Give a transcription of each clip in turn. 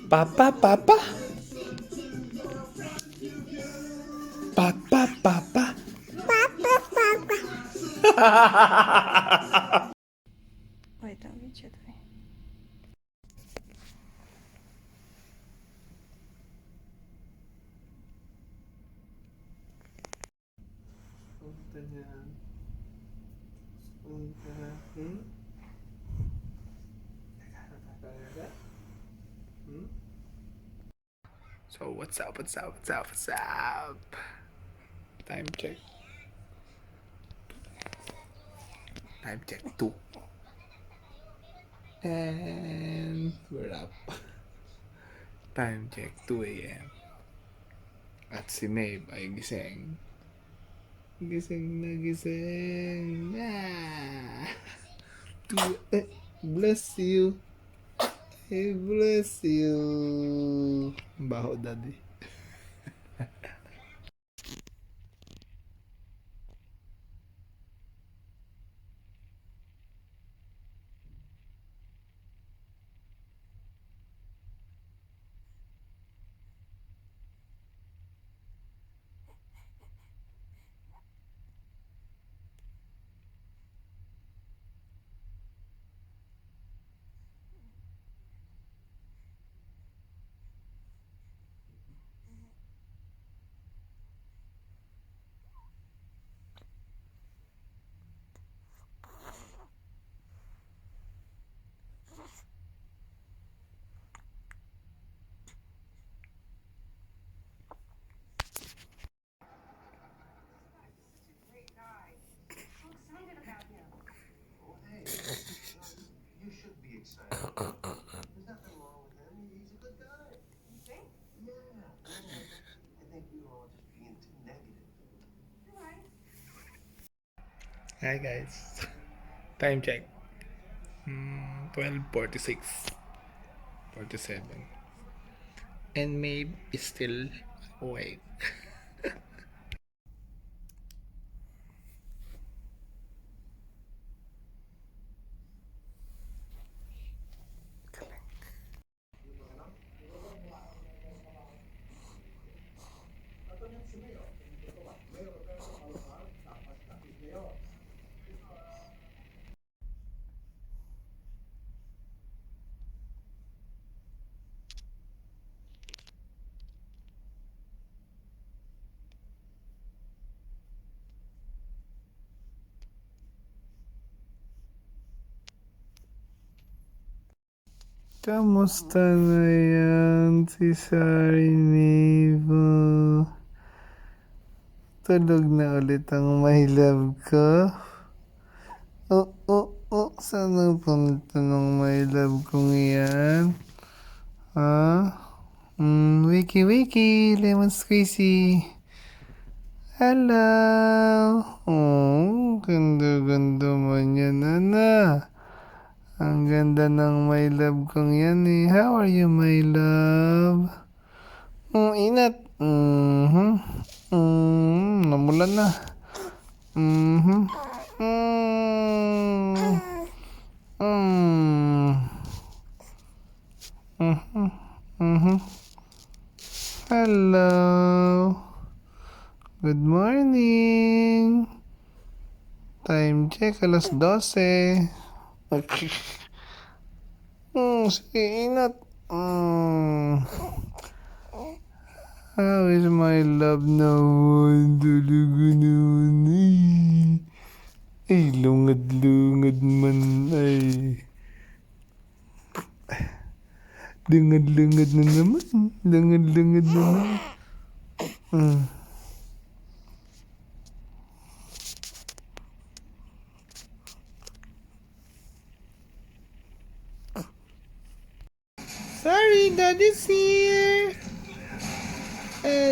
Papa, papa. Papa, papa. Wait, let me check. Punta niyan. Punta. Nakakataga? So, what's up, what's up, what's up, what's up? Time check. Time check 2. And we're up. Time check 2 a.m. At si Maeve ay gising. Gising na gising. Ah! Bless you. I bless you. Baho, daddy. You should be excited. There's nothing wrong with him. He's a good guy. You think? Yeah. I think we were all just being too negative. You're right. Hi guys. Time check. 12:46. 47. And Maeve is still awake. Kamusta na yan si Shari Maeve? Tulog na ulit ang my love ko. Saan ang punta ng my love kong yan? Ha? Wiki wiki, lemon squeezy. Hello! Oh, ganda-ganda man yan, Ana. Ang ganda ng my love kong yan eh. How are you, my love? Inat. Namulan na. Mm. Mm. Hello. Good morning. Time check, 12:00. Sige, inat. How is my love naman? Talaga naman ay. Lungad-lungad man ay. Lungad-lungad na naman. Lungad-lungad na naman. Sorry, Daddy's here.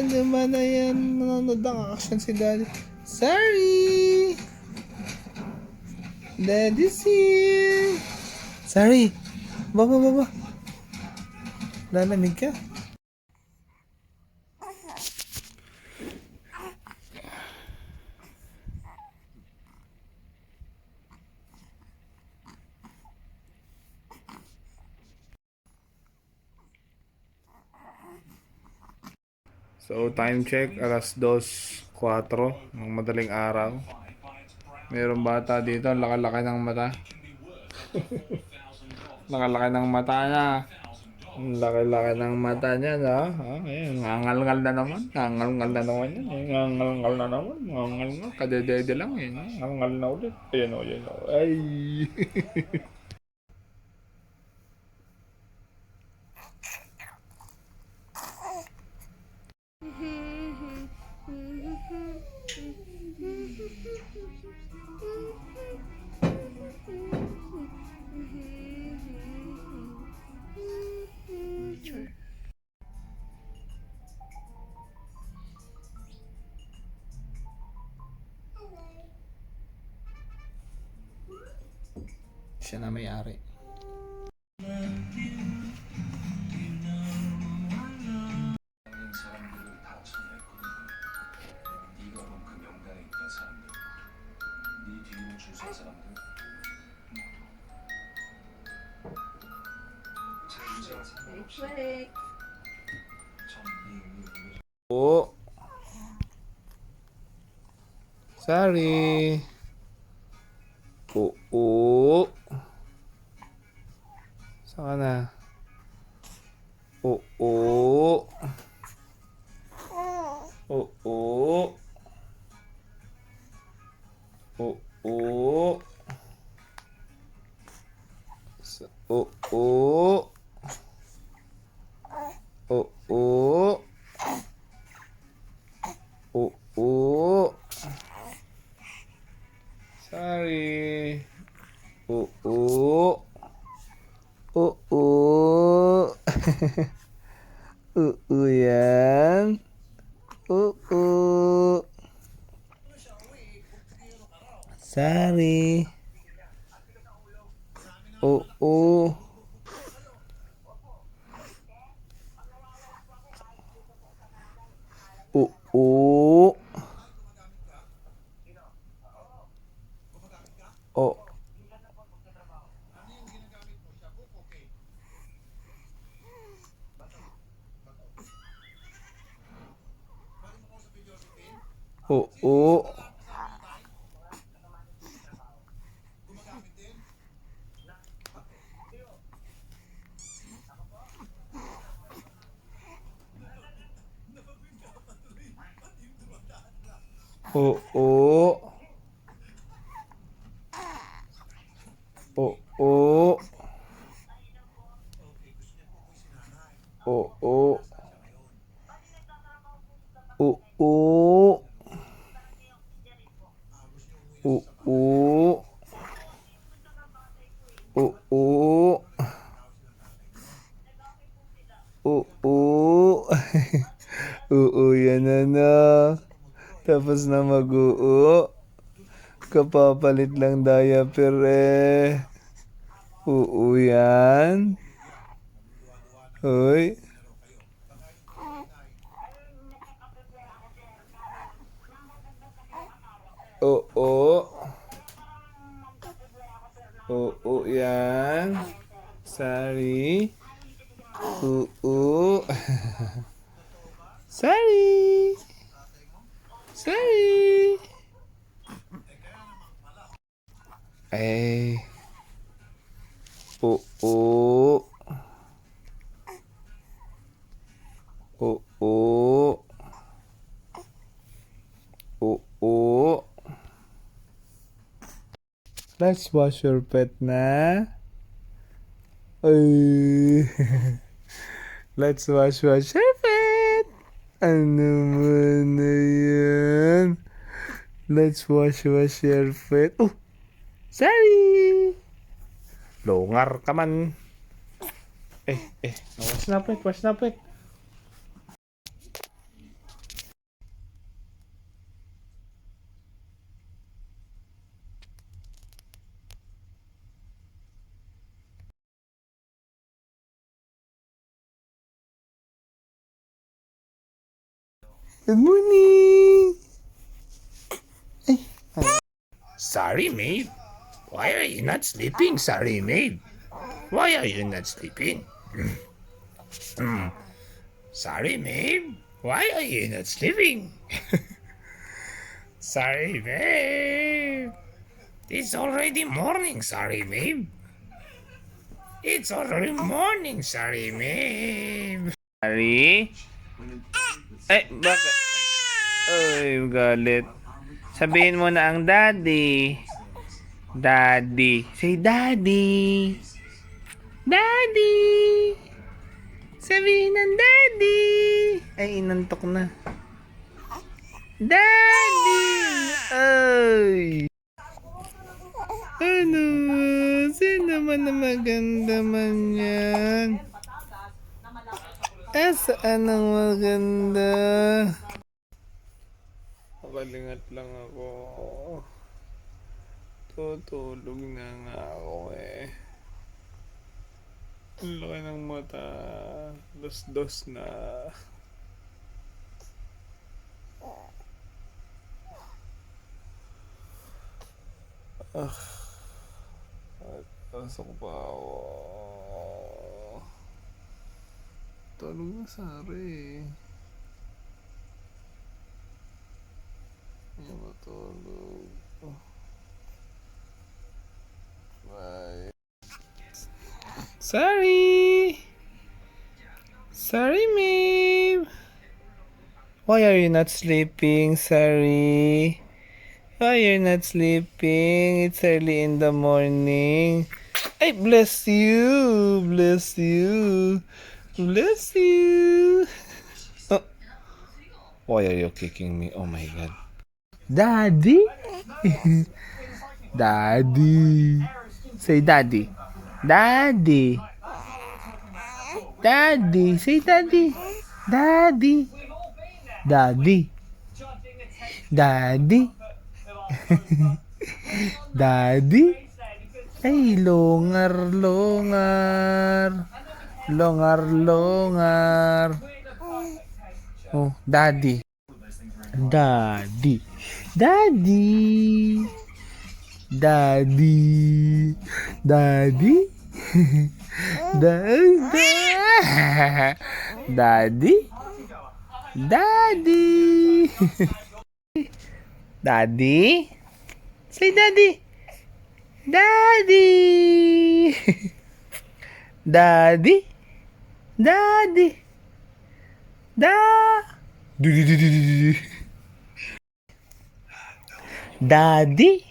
Naman na yan. Nanonood ng action si Daddy. Sorry. Daddy's here. Sorry. Baba. Lalamig ka. So, time check, alas 2:04 ng madaling araw. Mayroong bata dito, ang laki-laki ng mata. Laki-laki ng mata niya. Ang laki-laki ng mata niya, no? Oh, ayan, ngangal-ngal na naman. Ngangal-ngal na naman yan. Ngangal-ngal na naman. Ngangal-ngal. Kadedede lang eh. No? Ngangal na ulit. Ayan o, ayan o. Ay! Siya na may-ari. 사람들을 다 찾아냈거든. 네가 본 그 명단에 있던 사람들, 네 뒤로 줄 선 사람들 모두 자유자와 상관없이 전네 의미를 Oh. Sorry. Oo. Saan ka na? Oo. Oo. Oo. Oo. Oo. Oo. Sorry. Oo. Oo. Oo yan. Oo. Sorry. Oo. Oo. Oh. Oo. Oo. Oo. Oo. Oo. Oo. Oo. Oo. Oo yan na. Tapos na mag-oo. Kapapalit lang diaper eh. Oo yan. Hoy. Oo. Oo yan. Sorry. Oo. Sorry. Sorry. Eh. Oo. Oo. Oo. Let's wash your pet na. Ay. Let's wash your pet. Ano mo na yan? Let's wash your pet. Oh, sorry. Longar ka man. Wash na pet, wash na pet. Good morning. Sorry, maid. Why are you not sleeping? Sorry, maid. Why are you not sleeping? Sorry, babe. Why are you not sleeping? Sorry, babe. It's already morning. Sorry, babe. It's already morning. Sorry, babe. Sorry? Ay, bakit? Ay, galit. Sabihin mo na ang daddy. Daddy. Say daddy. Daddy. Sabihin ng daddy. Ay, inantok na. Daddy. Ay. Ano? Sino man na maganda man yan? Saan ang maganda? Makalingat lang ako. Tutulog na nga ako eh. Ang laki ng mata. Dos-dos na. Pasok pa ako. Tulog na sari. Hindi matulog. Bye. Sorry! Sorry, Maeve! Why are you not sleeping? Sorry. Why are you not sleeping? It's early in the morning. Ay, bless you! Bless you! Bless you! Oh. Why are you kicking me? Oh my God. Daddy? Daddy. Say daddy. Daddy. Daddy. Say daddy. Daddy. Daddy. Daddy. Daddy. Ay, longar, longar. Longar, longar. Oh, daddy. Daddy. Daddy. Daddy. Daddy. Daddy. Daddy. Daddy. Daddy. Say daddy. Daddy. Daddy. Daddy. Daddy.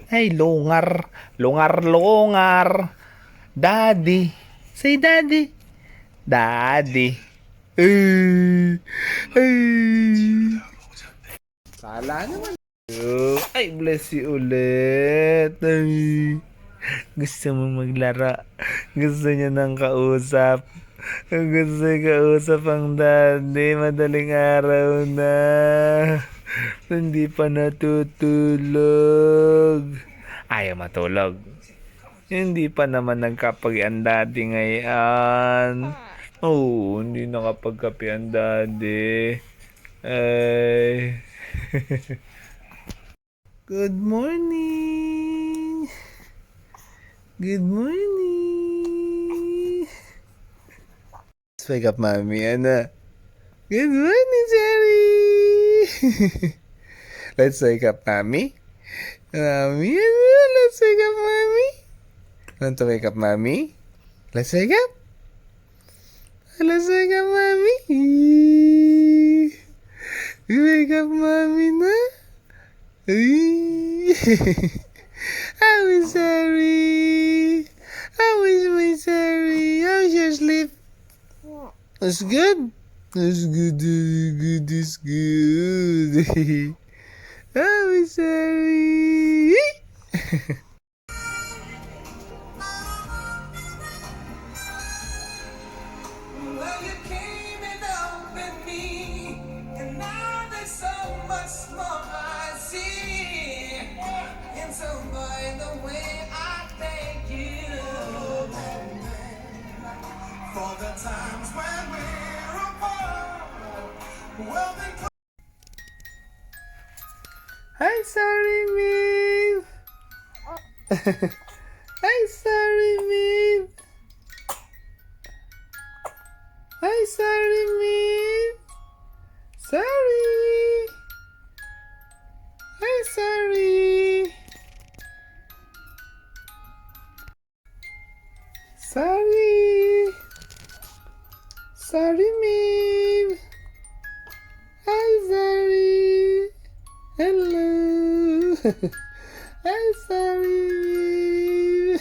Ay, longar. Longar, longar. Daddy. Say daddy. Daddy. Ay. Sala naman. Ay, bless you ulit. Ay. Gusto mo maglaro. Gusto niya ng kausap. Gusto niya kausap ang daddy. Madaling araw na. Hindi pa natutulog. Ayaw matulog. Hindi pa naman nagkapag ang daddy ngayon. Oh, hindi nakapagkape ang daddy. Ay. Good morning. Good morning. Let's wake up, mommy. Ano? Good morning, Jerry. Let's wake up, mommy. Mommy, let's wake up, mommy. Want to wake up, mommy? Let's wake up. Let's wake up, mommy. Wake up, mommy, na. I was sorry. I was my sorry. How was your sleep? It's good. It's good. Good. It's good. I was sorry. Well, you came and opened me, and now there's so much more I see. And so, by the way, I thank you for the times when we're apart. Well, then. Hi, sorry, Maeve. Hi, sorry, Maeve. Hi, sorry, Maeve. Sorry! Hi, sorry! Sorry! Sorry, Maeve! Hi, sorry! Hello! Hi, sorry, Maeve!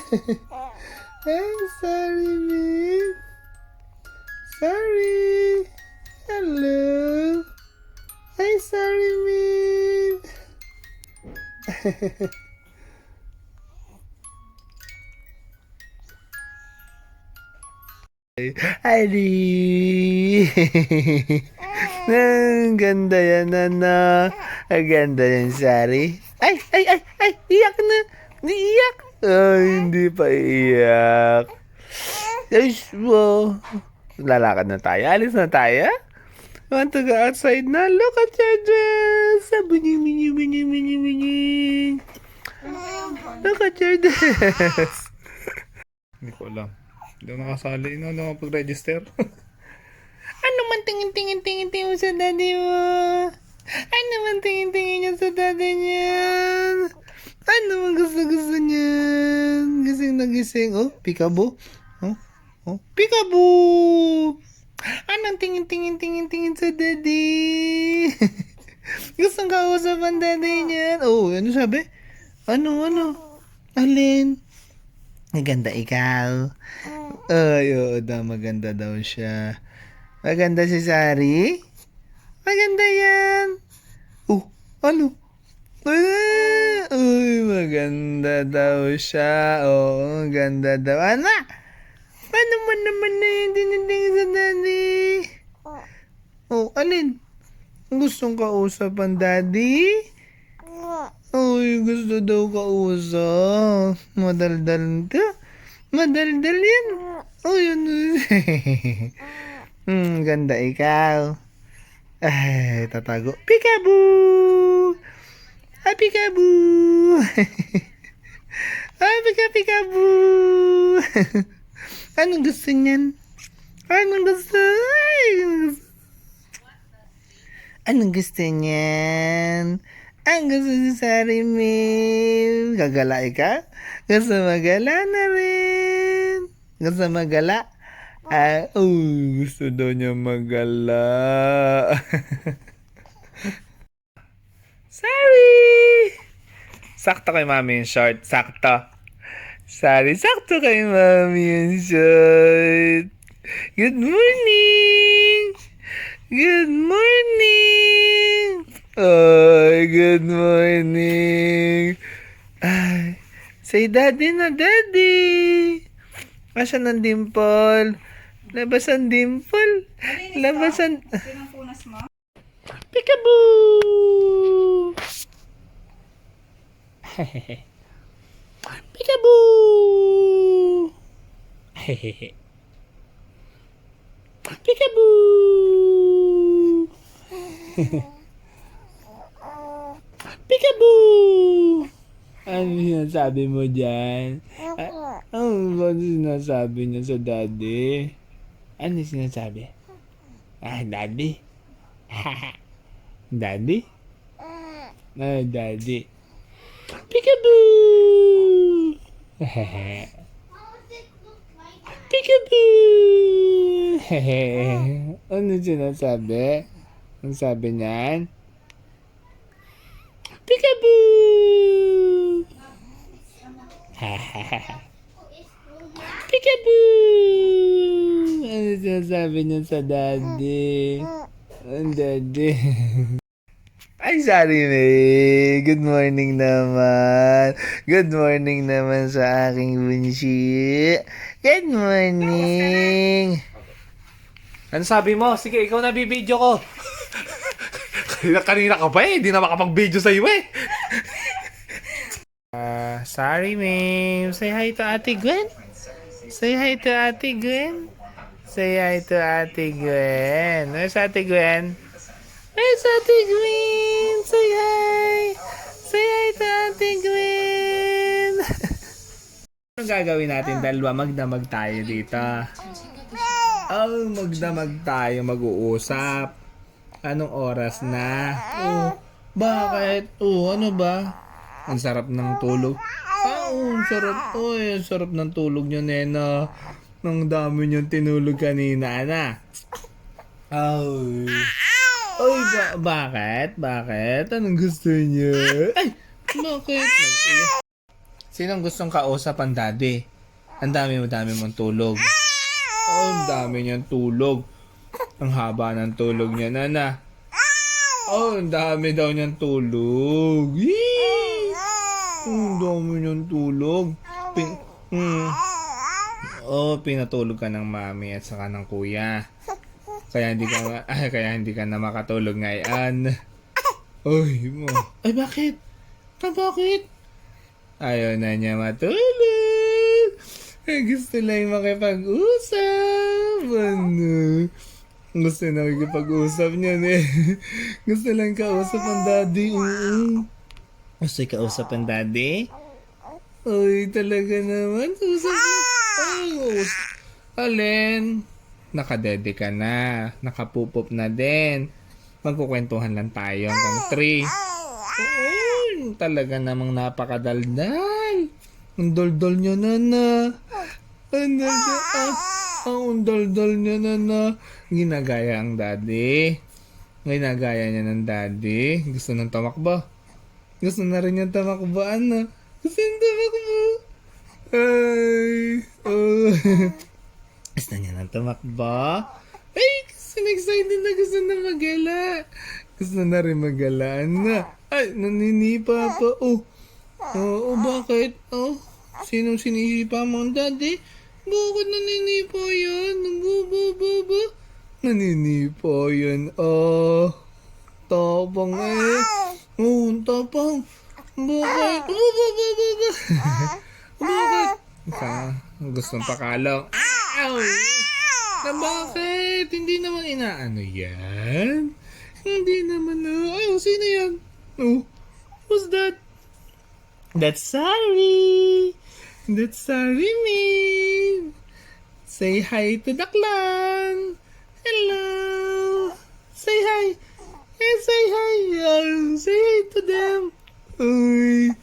Hi, sorry, Maeve! Sorry! Hello! Hi, sorry, Maeve! Ali! Ang ganda yan, ano? Ang ganda yan, Sari. Ay! Iyak na! Iyak! Ay, hindi pa iyak. Ay, wow. Lalakad na tayo. Alis na tayo. Want to go outside na? Look at your dress! Bunying. Look at your dress! Hindi ko alam. Hindi ako nakasali. Hindi ako pag-register. Ano man tingin mo sa daddy mo? Ano man tingin niya sa daddy niya? Ano man gusto niyan? Gising na gising. Oh, peekaboo. Oh, peekaboo! Anong tingin sa daddy? Gustong kausap ang daddy niyan. Oh, ano sabi? Ano? Alin? Maganda ikaw. Ay, oo daw, maganda daw siya. Maganda si Sari? Maganda yan. Oh, ano? Uy, maganda daw siya. Oo, maganda daw. Ano man naman na yung tinitingin sa daddy? Oh, alin? Gustong kausap ang daddy? Uy, gusto daw kausap. Madaldal ka? Madaldal yan. Uy, ano? Ganda ikaw. Ay, tatago. Peekaboo! Ay, peekaboo! Ay, peekaboo! Anong gusto niyan? Anong gusto? Anong gusto niyan? Ang gusto si Sari Maeve. Gagala ka? Gusto magala na rin. Gusto magala? Gusto daw niya magala. Sorry! Sakto kay mami yung short. Sakto. Sorry, sakto kay mami yung short. Good morning! Good morning! Ay, good morning! Ay, say daddy na, daddy! Asan ang dimple? Labas ang dimple. Labas ang... Sinang punas mo? Peekaboo! Peekaboo! Peekaboo! Peekaboo! Ano sinasabi mo dyan? Ano ba sinasabi niya sa daddy? Ano sinasabi? Daddy? Daddy? Daddy. Peekaboo! Peekaboo! Ano sinasabi? Ang sabi niyan? Peekaboo! Peekaboo! Ano sinasabi niya sa daddy? Ang daddy. Ay, sorry, May. Good morning naman. Good morning naman sa aking bunsi. Good morning. Ano sabi mo? Sige, ikaw na bibidyo ko. Kanina ka pa eh. Hindi na makapag-video sa iyo eh. Sorry, May. Say hi to Ate Gwen. Say hi to Ate Gwen. Say hi to Ate Gwen. Where's Ate Gwen? Where's Ate Gwen? Say hi! Say hi to Ate Gwen! Anong gagawin natin? Dalawa, magdamag tayo dito. Magdamag tayo, mag-uusap. Anong oras na? Oh, bakit? Oh, ano ba? Ang sarap ng tulog. Ang sarap. Ang sarap ng tulog niyo, Nena. Nang dami niyong tinulog kanina, ana. Ay. Ay, bakit? Bakit? Anong gusto niyo? Ay, bakit? Nag-iyak. Sinong gustong kausap ang daddy? Ang dami mong tulog. Oh, ang dami niyang tulog. Ang haba ng tulog niya, Nana. Oh, ang dami daw niyang tulog. Yee! Ang dami niyang tulog. Pinatulog ka ng mami at saka ng kuya. Kaya hindi ka na makatulog ngayon. Ay, bakit? Bakit? Ayaw na niya matulog. Gusto lang makipag-usap. Ano? Gusto na makipag-usap niya eh. Gusto lang kausap ang daddy. Gusto kausap ang daddy? Ay, talaga naman. Usap na. Ay, usap. Alin? Nakadede ka na. Nakapupop na din. Magkukwentuhan lang tayo hanggang 3. Oo, talaga namang napakadaldal. Ang daldal niya, Nana. Ang daldal niya, Nana. Ginagaya ang daddy. Ginagaya niya ng daddy. Gusto ng tamakbo. Gusto na rin yung tamakbo, ano? Gusto yung tamakbo. Ay. Oh. Gusto niya ng tamakbo. Ay, gusto na excited na gusto na magala. Gusto na rin magala, na. Ay, naninipa pa. Bakit? Sinong sinisipa mo ang daddy? Bakit naninipa yan? Naninipa yan. Tapang eh. Tapang. Bakit? Bakit? Gustong pakalaw. Na bakit? Hindi naman inaano yan. Hindi naman sino yan? Who's that? That's Sari. That's Sari me. Say hi to the clan. Hello. Say hi. Hey, say hi. Say hi to them. Uy.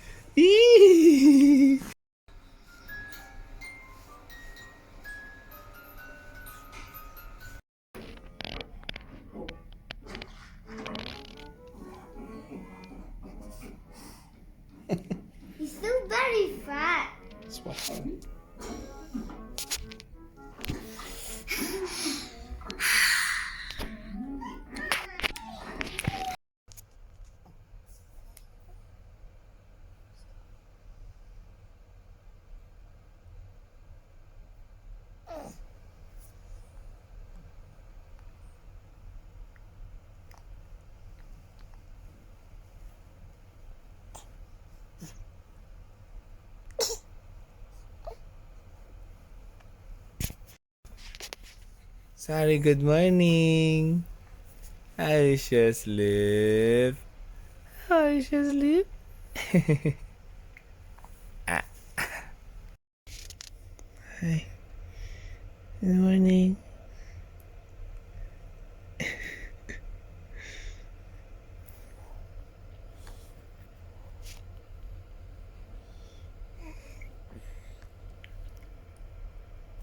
He's still very fat. Sorry, good morning. How is your sleep? How is your sleep? Hi. Good morning.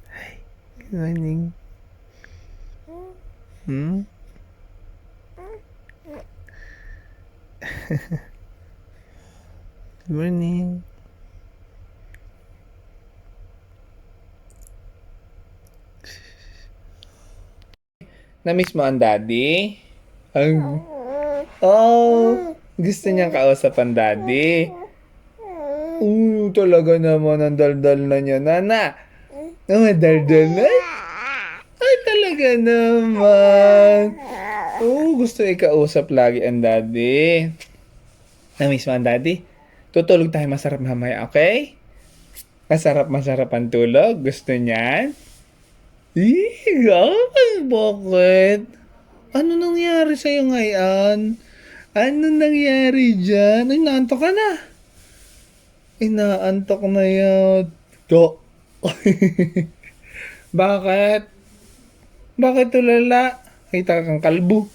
Hi. Good morning. Good morning. Na-miss mo ang daddy? Gusto niyang kausap ang daddy. Talaga naman ang daldal na niya, Nana. Daldal na? Ay, talaga naman. Gusto ikausap lagi ang daddy. Na-miss mo ang daddy? Tutulog tayo masarap mamaya, okay? Masarap ang tulog. Gusto niyan? Bakit? Ano nangyari sa'yo ngayon? Ano nangyari dyan? Ay, naantok ka na. Inaantok na yan. Bakit? Bakit tulala? Kita kang kalbo.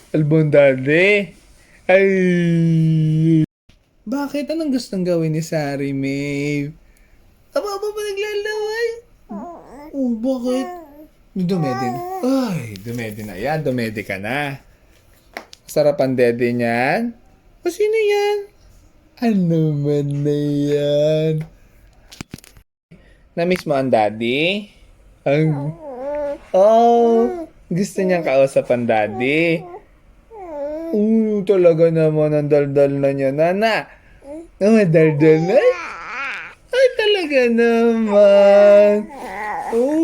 Albon daddy. Ay. Bakit? Anong gustong gawin ni Sari Maeve? Aba pa naglalaway? Oh, bakit? Dumedi na. Ay, dumedi na yan. Dumedi ka na. Sarap ang dede niyan. O, sino yan? Ano man na yan? Na-miss mo ang daddy? Ang... Oh, gusto niyang kausap ang daddy. Talaga naman ang daldal na niya, nana. Daldal na? Ay, talaga naman.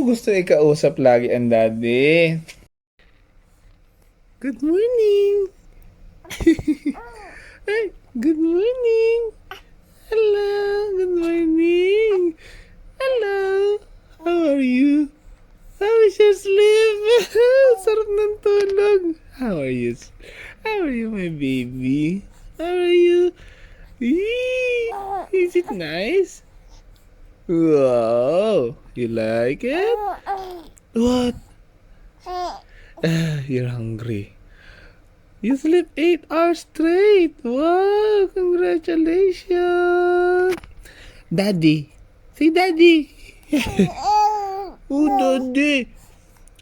Gusto ikausap lagi ang daddy. Good morning. Ay, good morning. Hello, good morning. Hello. How are you? How is your sleep? Sarap ng tulog. How are you? How are you, my baby? How are you? Is it nice? Wow. You like it? What? You're hungry. You sleep 8 hours straight. Wow, congratulations. Daddy. Say daddy. Oh, daddy.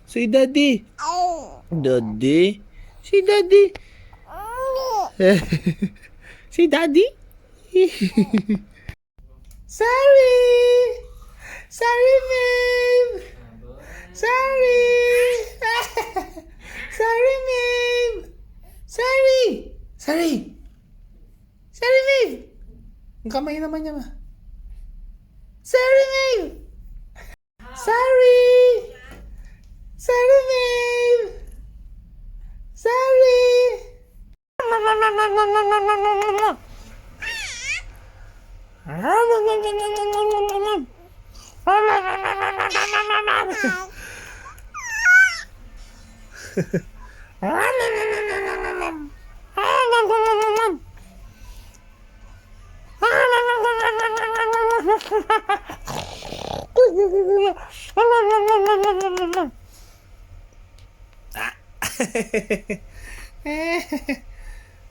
Say daddy. Daddy. Say daddy. Say daddy. Sorry. Sorry, babe. Sorry. Sorry, babe. Sorry. Sorry. Sorry, babe. Ang kamay naman niya, ma. Sorry, babe. Sorry. Sorry, babe. Sorry.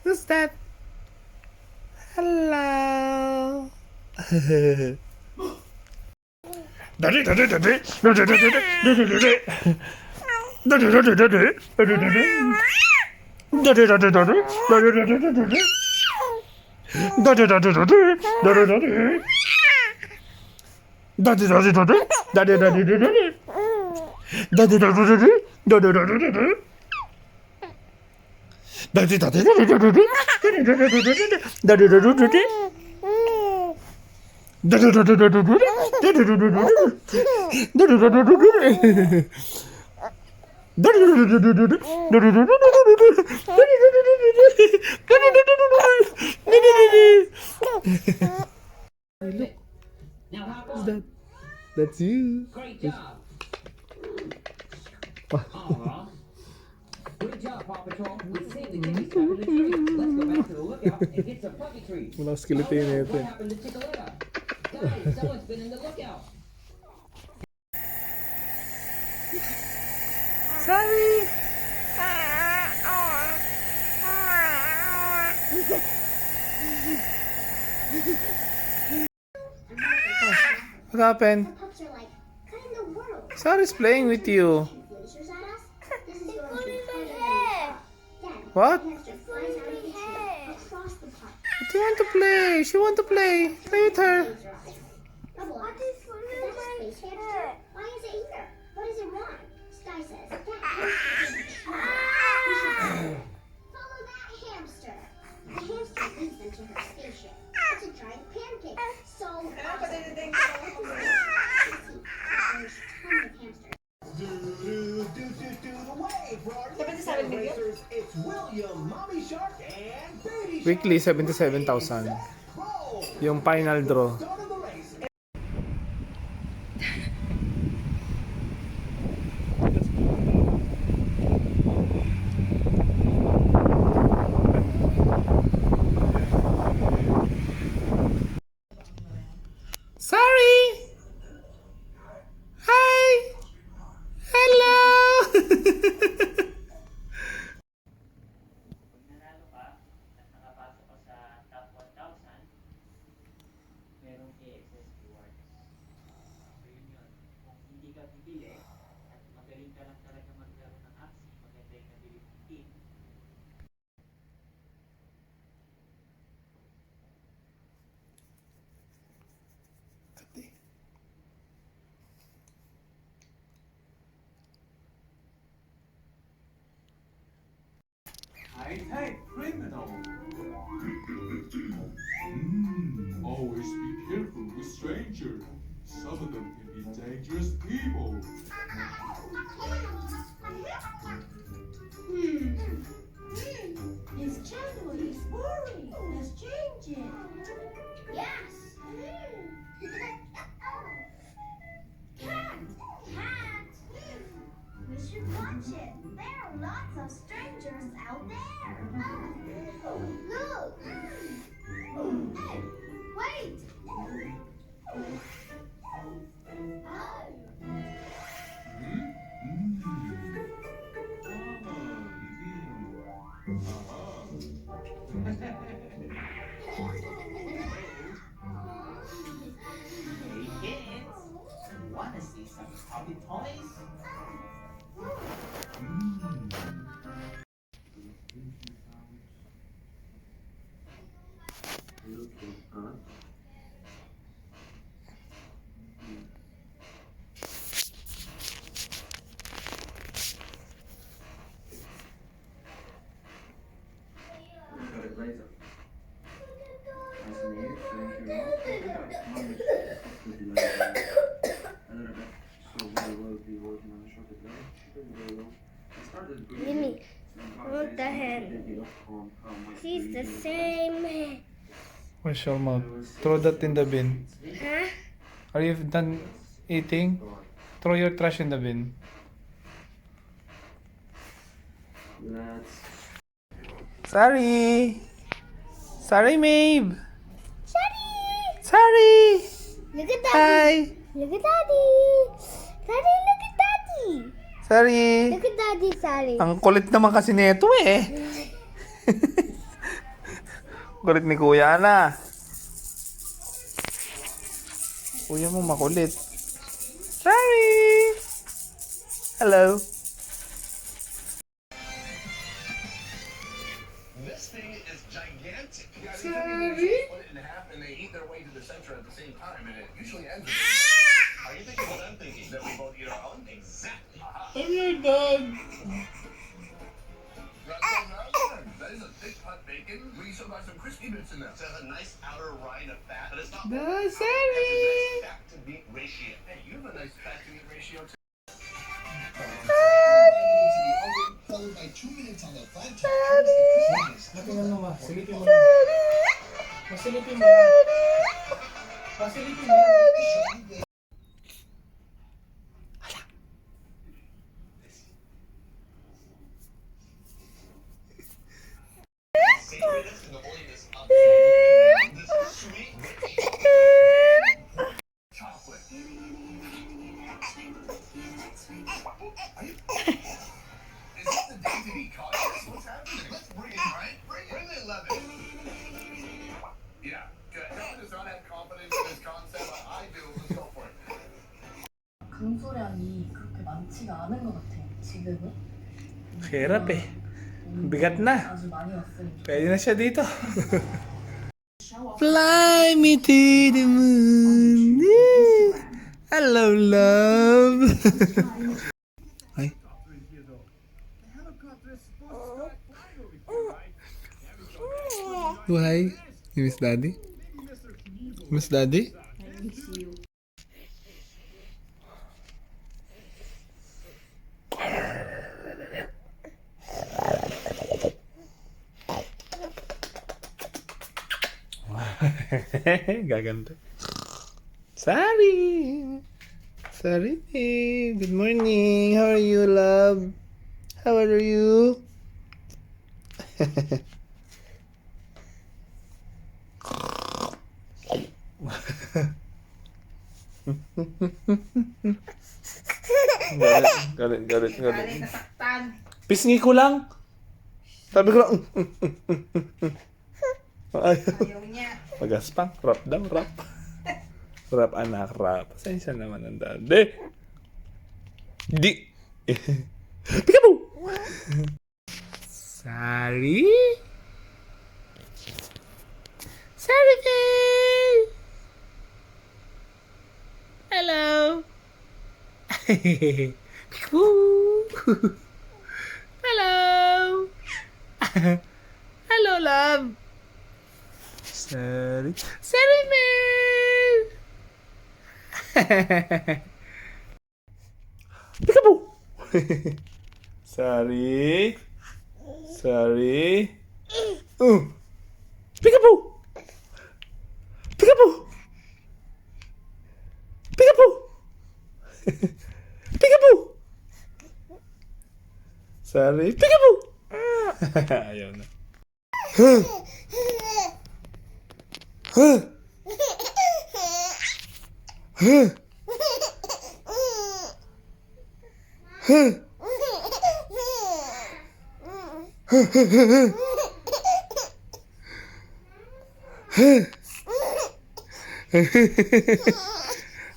Who's that? Hello. Daddy, daddy, daddy, daddy, daddy, daddy, daddy. Daddy, daddy, daddy, daddy, daddy. Daddy, daddy, daddy, daddy, daddy, daddy. Daddy, daddy, daddy, daddy, daddy. Daddy, daddy, daddy, daddy, daddy, daddy. Daddy, daddy, daddy, daddy, daddy, daddy. Daddy, daddy, daddy, daddy, daddy, daddy, daddy, daddy. Daddy, daddy, daddy. Daddy, daddy, daddy, daddy, daddy, daddy, daddy. Daddy, daddy, daddy, daddy. Daddy, daddy, daddy, daddy. Daddy, daddy, daddy, daddy. Daddy, daddy, daddy, daddy. Daddy, daddy, daddy, daddy. Look. Who's that? That's you. Great job. Aw. Good job, Paw Patrol. We saved the kitty stuck in the tree. Let's go back to the lookout and get some puppy treats. Walang skeleton na ito. What happened to Chickaletta? Guys, someone's been in the lookout. Sorry. What happened? Pups are like, what in the world? Sorry's playing with you. Lasers at us? This is going to be part of the Dad, What? the hamster flies out of the tree across the park. What do you want to play? She want to play. Play with her. Laser eyes. Bubble, what is that a space hamster? Why is it here? What does it want? Sky says, that hamster is a we should follow that hamster. The hamster leads them to her spaceship. It's a giant pancake. So, there's tons of hamsters. The wave for our 77 million? racers. It's William, Mommy Shark, and Baby Shark. Weekly, 77,000. Roll. Yung final draw. Start of the race. Sorry. Hi. Hello. ain't they criminal? Always be careful with strangers. Some of them can be dangerous people. His channel is boring. Let's change it. Yes. Cat. We should watch it. There are lots of strangers out there. Look. Hey, wait. Hey kids, wanna see some puppy toys? Got a blazer. Nice and neat, thank you. Would you like a little bit? So we will be working on a shorter blade. Very well. I started Mimi, look at him. He's the same. Where's your mouth? Throw that in the bin. Huh? Are you done eating? Throw your trash in the bin. Let's Sorry! Sorry, Maeve! Daddy! Sorry! Look at Daddy! Hi! Look at Daddy! Daddy, look at Daddy! Sorry! Look at Daddy, sorry. Ang kulit naman kasi nito eh. Kulit ni Kuya na. Kuya mo makulit. Sorry! Hello! This thing is gigantic. Yeah, they split it in half and they eat their way to the center at the same time, and it usually ends with. Are you thinking what I'm thinking? That we both eat our own? Exactly. I'm your dog! That is a thick cut bacon. We still got some crispy bits in there. It has a nice outer rind of fat, but it's not. No, It's a sorry! nice fat to meat ratio. Hey, you have a nice fat to meat ratio too. Followed by 2 minutes on the flat top. Tingnan mo ma, silipin mo lang. Masilipin mo lang. Masilipin mo lang. Sacredness and the holiness of this sweet chocolate. Is this the day to be cautious? What's happening? Let's bring it, right? Bring the 11. Yeah, good. Kevin does not have confidence in his concept, but I do. Let's go for it. 강소량이 그렇게 많지가 않은 것 같아요. 지금은. Hirap eh. Bigat na. 아주 많이 왔으니까. Pwede na siya dito. Fly me to the moon. Hello, love. Ay. Oh, hi. You miss daddy? Miss daddy? Gaganda. Sorry. Sorry, babe. Good morning. How are you, love? How are you? Galit. Pisngi ko lang. Sabi ko lang. Ayaw niya. Magaspang. Rap daw, rap. Rap anak, rap. Pasensya naman ang daddy. Di. Peekaboo! Sorry? Sorry, babe! Hello! Peekaboo! Hello! Hello, love. Sorry. Sorry, man. Peekaboo. Sorry. Sorry. Peekaboo. Peekaboo. Peekaboo. Peekaboo. Sorry. Peekaboo. Ayaw na.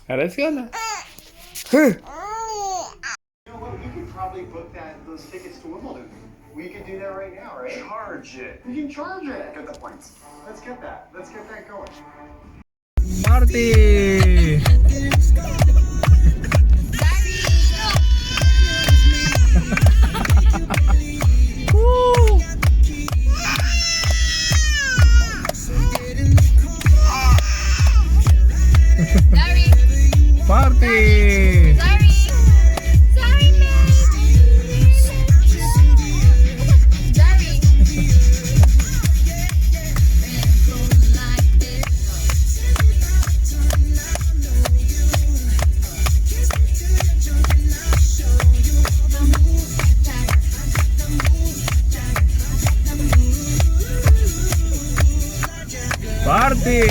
Let's go na. You know what? We could probably book those tickets to Wimbledon. We could do that right now, right? Charge it. We can charge it. Get the points. Let's get that. Let's get that going. Party! Woo! Party! Party!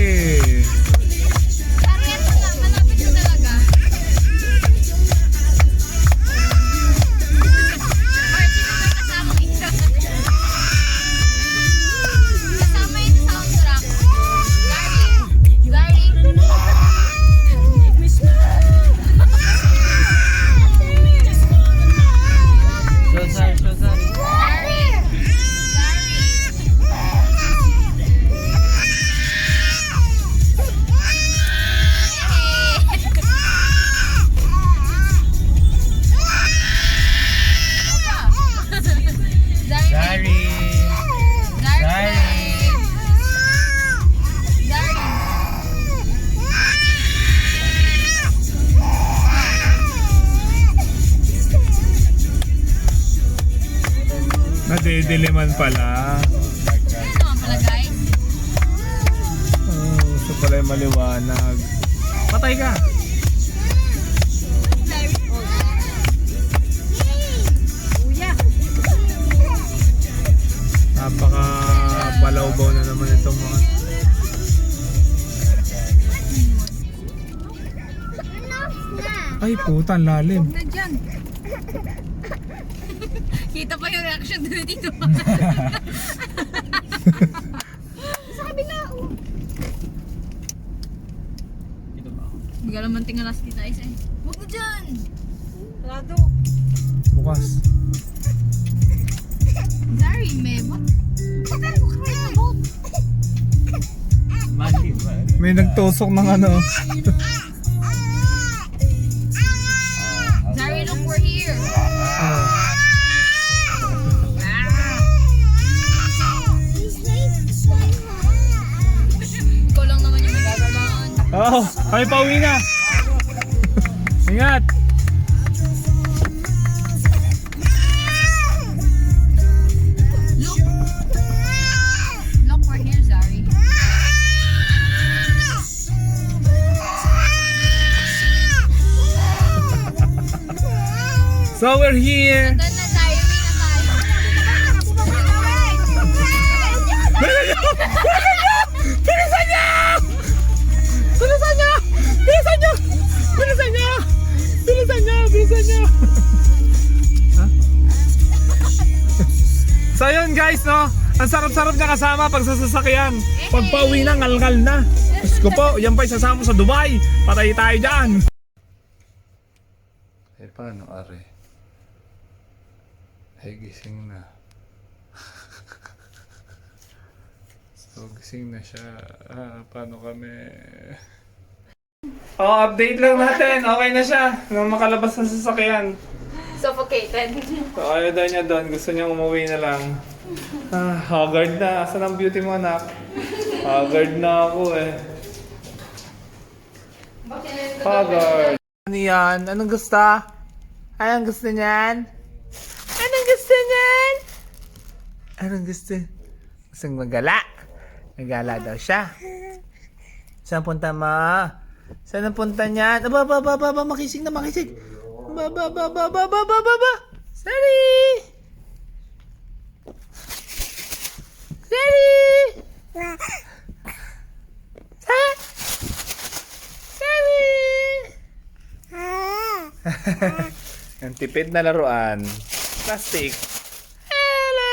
Nadidiliman pala. Oh, so pala yung maliwanag. Patay ka! Napaka balawbaw na naman itong mga. Ay puta, ang lalim. Na dyan. Kita pa yung reaction doon dito. Sa kabila, oh. Hindi ka naman tingalas kita, isa eh. Huwag na dyan! Sarado. Bukas. Zari, meba. Patay ko kayo na boat. May nagtusok ng ano. Zari, look, we're here. Ikaw lang naman yung magagalaan. Oo, kami pauwi na. Ingat. Look. Look, we're here, Zari. So we're here. Doon na, Zari. Bilisan niyo! Bilisan niyo! Bilisan niyo! Bilisan niyo! Bilisan niyo! Bilisan niyo! Huh? So yun guys, no? Ang sarap-sarap na kasama pag sa sasakyan. Pag pauwi na, ngal-ngal na. Diyos ko po, yan pa isasama sa Dubai. Patay tayo dyan. Eh paano, Are? Ay gising na. So, gising na siya. Paano kami? Update lang natin. Okay na siya. Nung makalabas na sa sasakyan. Suffocated. So, ayaw daw niya doon. Gusto niya umuwi na lang. Haggard na. Asan ang beauty mo, anak? Haggard na ako eh. Haggard. Ano yan? Anong gusto? Anong gusto niyan? Anong gusto niyan? Anong gusto? Gustong magala. Nagala daw siya. Saan punta mo? Saan ang punta niyan? Aba, makisig na, makisig. Ba. Sorry! Ang tipid na laruan. Plastic. Hello!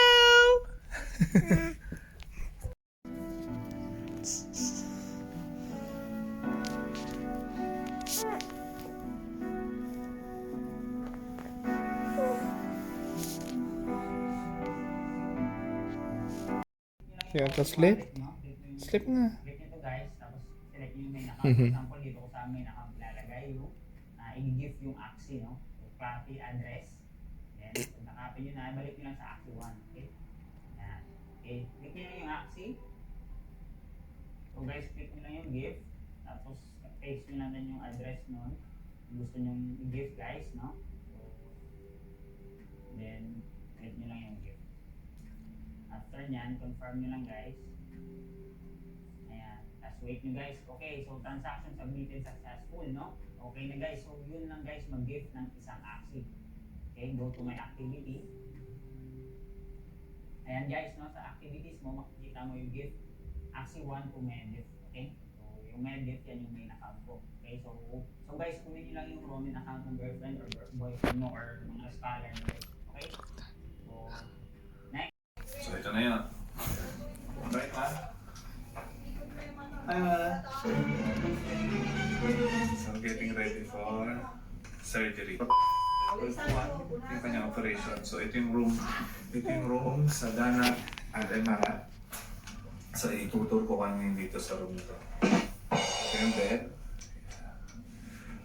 You want to sleep? Sleep na. Click nito guys, tapos select yung main account. For example, dito ko sa main account lalagay yung i-give yung Axie, no? So, copy address. Then, kung nakapin nyo na, balik nyo lang sa Axie 1. Okay? Yan. Okay, click nyo lang yung Axie. So guys, click nyo lang yung give. Tapos, paste nyo lang yung address nun. Kung gusto nyo i-give guys, no? Then, click nyo lang yung give. After nyan, confirm nyo lang guys. Ayan. Tapos wait nyo guys. Okay, so transaction submitted successful, no? Okay na guys. So yun lang guys, mag-gift ng isang Axie. Okay, go to my activity. Ayan guys, no? Sa activities mo, makikita mo yung gift. Axie 1 to Medif. Okay? So yung Medif, yan yung main account ko. Okay, so guys, kunin nyo lang yung Ronin account ng girlfriend or boyfriend mo or mga scholar mo. Okay? So, next. So ito na yun. Right, ha? So getting ready for surgery. Yung kanyang operation. So ito yung room. Ito yung room sa Dana at Emarat. So itutur ko kanya dito sa room nito. Ito yung bed.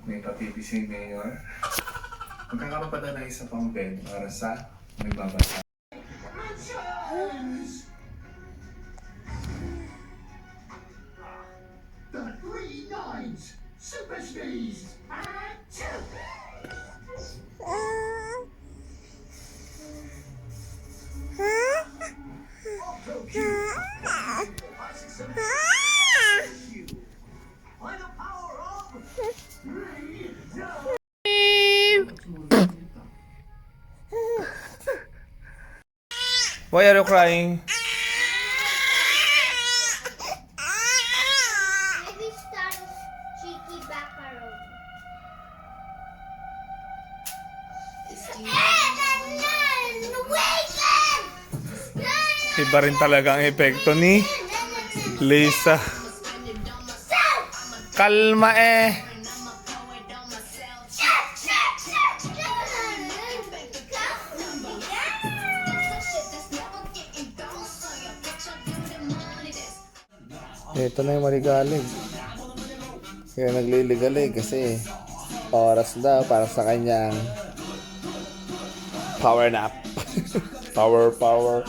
May pa-TV si Mayor. Magkakaroon pa na isa pang bed para sa may babasa. The 3 9s, Super Sneeze, and 2. By the power of 3 Why are you crying? Maybe start a cheeky background. Iba rin talaga ang epekto ni Lisa. Kalma eh. Ito na yung maligalig. Kaya nagliligalig kasi oras daw para sa kanyang power nap. Power nap.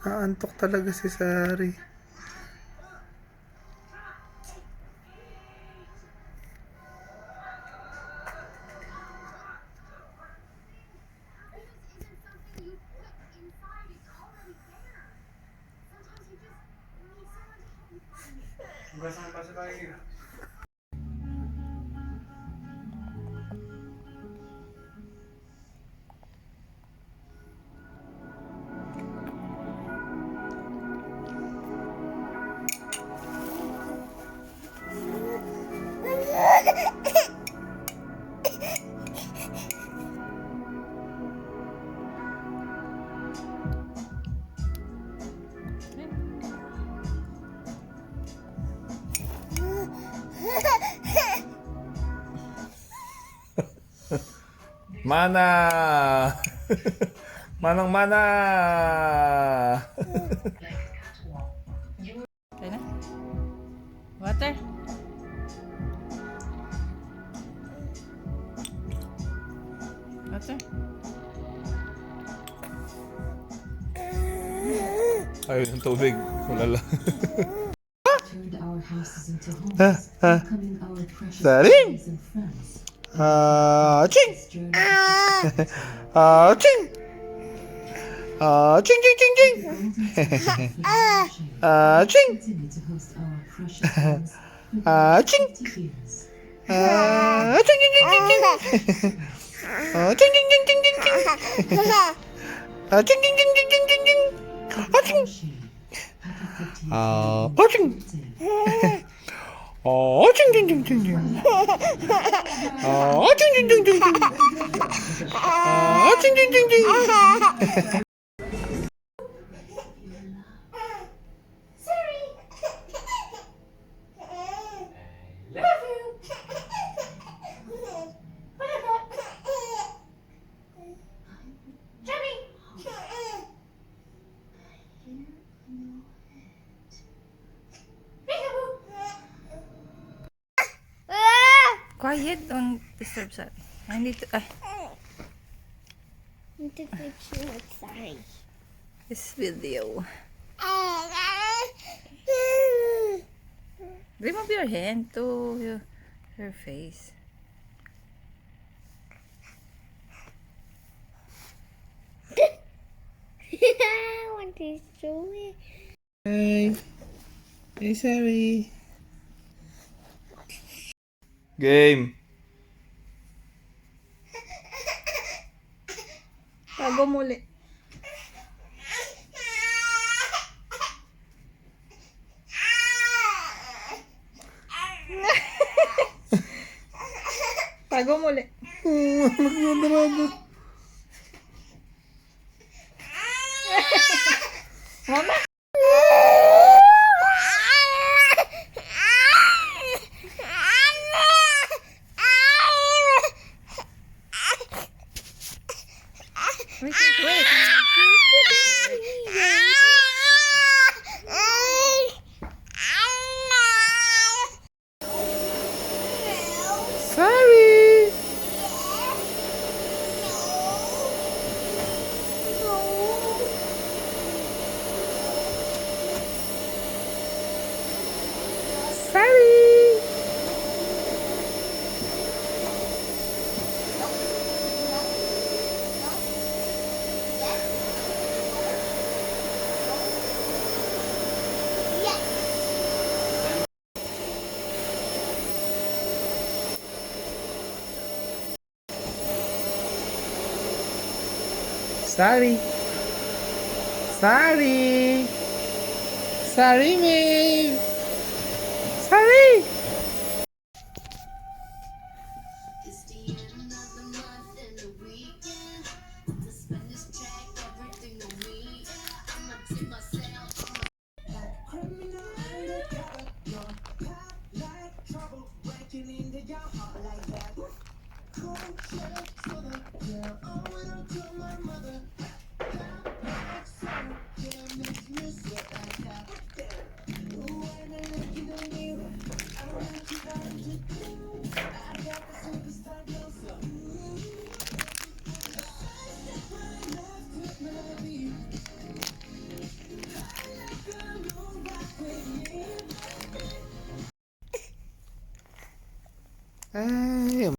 Antok talaga si Sari. Mana! Manang mana! Okay na? Water? Water? Ayun yung tubig. Wala lang. Turned our houses into homes, becoming our precious Daring! families and friends. Ching! This journey Ching! Ching, ching, ching, ching! Ching! continue to host our precious ones for Ching! 50 years. Ching, ching, ching, ching, ching! Ching, ching, ching, ching, ching, ching! Ching, ching, ching, ching, ching, ching, ching! Ching! Shane, happy 50th Ching! birthday. Ching, ching, ching, ching, ching! Ching, ching, ching, ching, ching! Ching, ching, ching, ching! Sorry. Love you. Jimmy. Quiet, don't disturb Sari. I need to, Need to fix you with sorry. this video. Remove your hand to her face. I want to show it. Hey. Hey, Sari. Game. Tago muli. Tago muli. Mama. Wait, wait, Sorry. Sorry. Sorry. Sorry. Sorry, babe. Sorry. It's the end of the month and the weekend. The Spanish check everything on me. I'ma take myself. Criminal undercover, you're hot like trouble, breaking into your heart like that. Cool shit, full of girl. Oh, when I tell my mother, yeah, makes me sweat like that. Ooh, when I look in the mirror, I want you guys to do. I got the superstar glow, so Ay,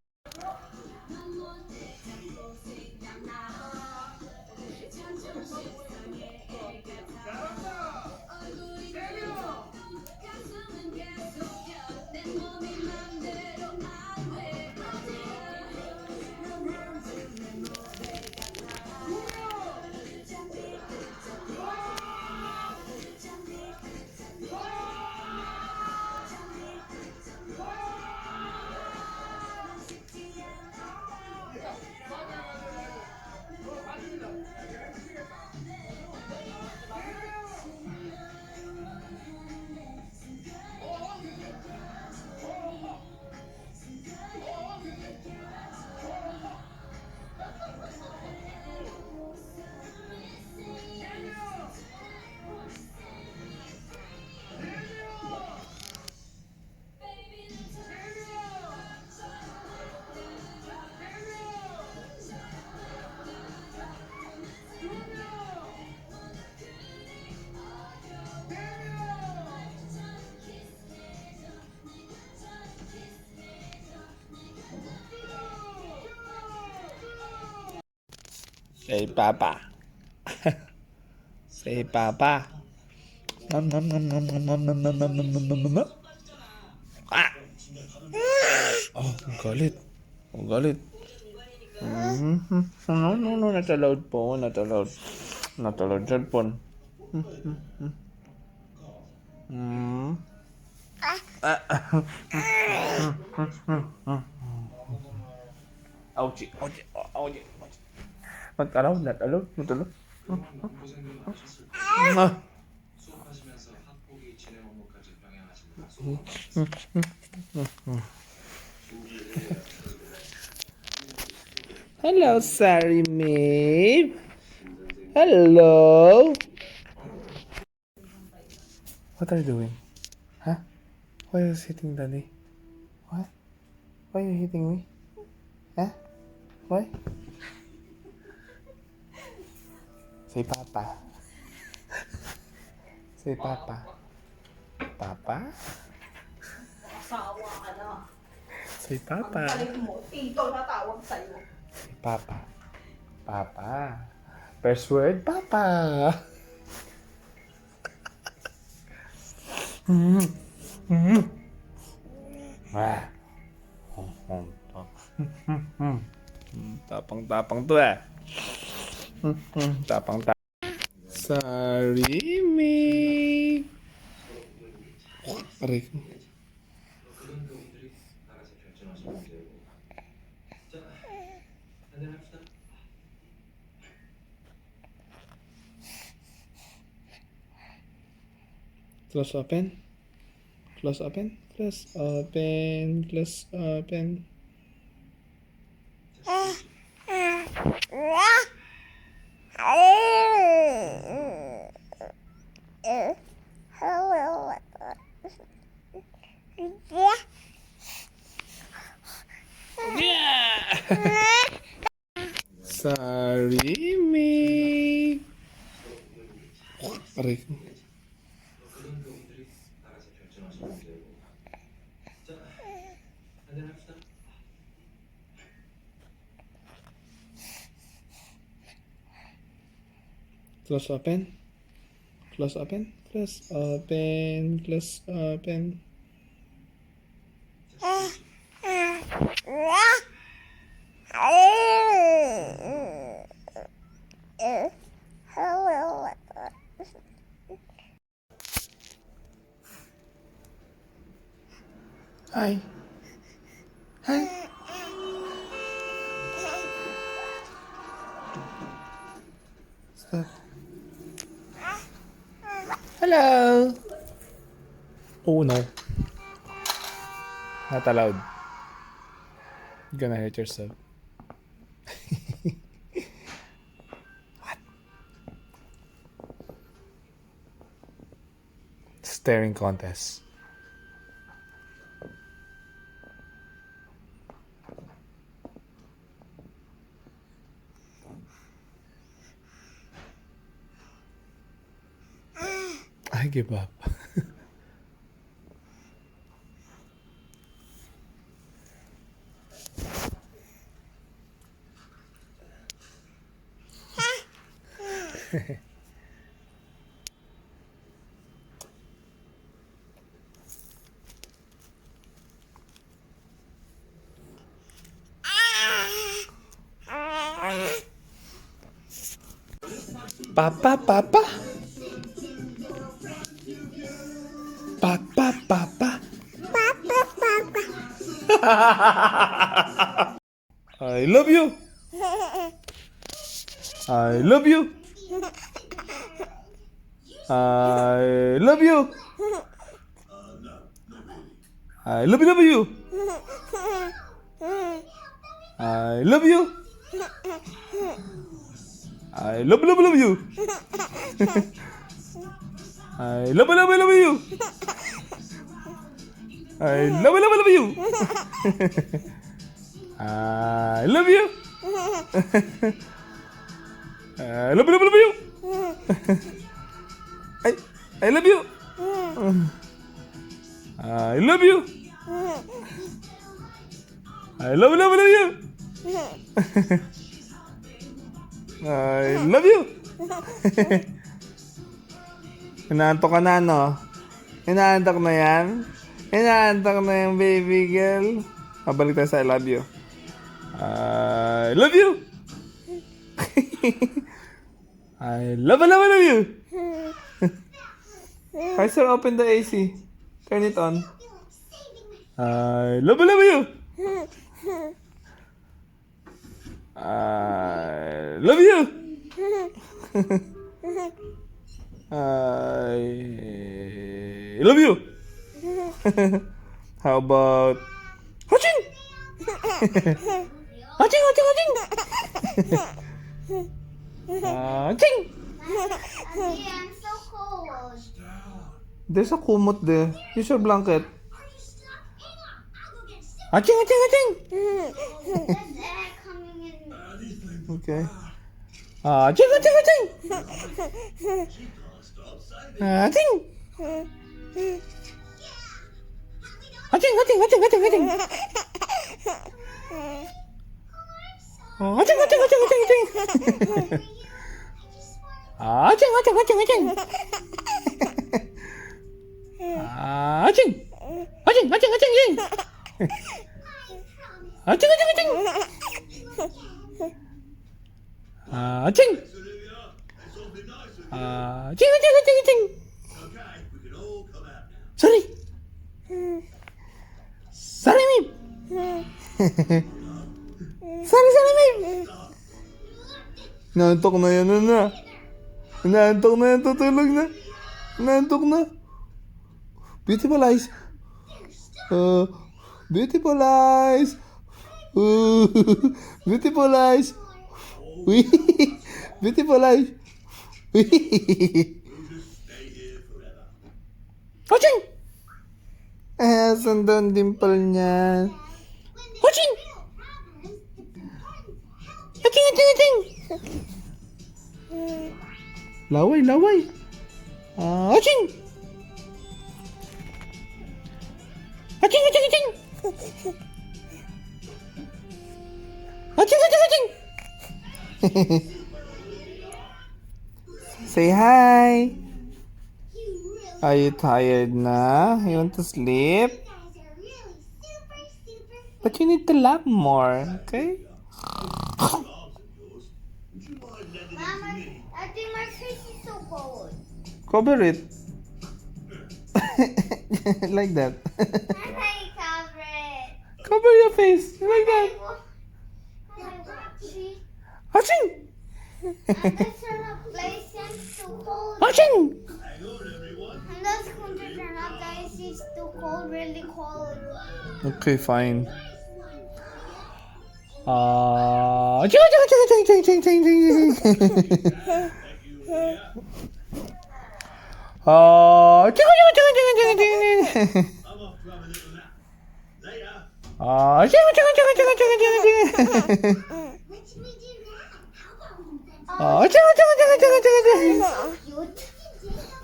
Say Papa. Say Papa. Nom nom nom nom nom nom nom nom nom nom nom nom nom. Ah! Oh, ang galit. Ang galit. No, not allowed po. Not allowed. Not allowed cellphone. Ouchie, ouchie, ouchie. Not allowed, not allowed, not allowed. 수업하시면서 학폭위 진행 업무까지 병행하십니다. Hello, sorry, Maeve. Hello. What are you doing? Huh? Why are you hitting Daddy? What? Why are you hitting me? Huh? Why? Say Papa. Say Papa. Papa? Asawa ka na. Say Papa. Balik mo, tito na tawag sa'yo. Say Papa. Papa. First word, Papa. Ah. Tapang-tapang to eh. Tapang-tapang. Sorry, me. Aray ko. Close open. Close open. Close open. Close open. Sorry, me. Aray ko. Close open. Close open. Close open. Close open. Hi. Hi. Stop. Hello. Oh no. Not allowed. You're gonna hurt yourself. What? Staring contest. I give up. Papa, Papa. Papa, Papa. I love you. I love you. I love you. I love you, love you. I love you. I love you. I love you. I love you. I love you. I love you. I love you. I love you. I love you. I love you! Inaantok ka na, no? Inaantok na yan? Inaantok na yung baby girl? Mabalik tayo sa I love you. I love you! I love you! Hi, sir, open the AC. Turn it on. I love you! I love you! I love you! How about... Haching! Haching! Haching! Daddy, I'm so cold. There's a kumot there. Use your blanket. I'll go get some. Haching! There's air coming in. Okay. Haching! Haching! Haching! Sorry. Sorry, Mib. Sorry, Mib. Naantok na yan, na. Naantok na yan, tutulog na. Naantok na. Beautiful eyes. Beautiful eyes. Beautiful eyes. Beautiful eyes. Haching! Asan doon dimple niya? Haching! Haching! Laway. Haching! Haching! Haching! Say hi! Are you tired na? You want to sleep? But you need to laugh more, okay? Mama, I think my face is so cold. Cover it. Like that. I might cover it. Cover your face. Like that. See? Haching! This place is too cold. Haching! And those countries are not guys, it's too cold, really cold. Okay, fine.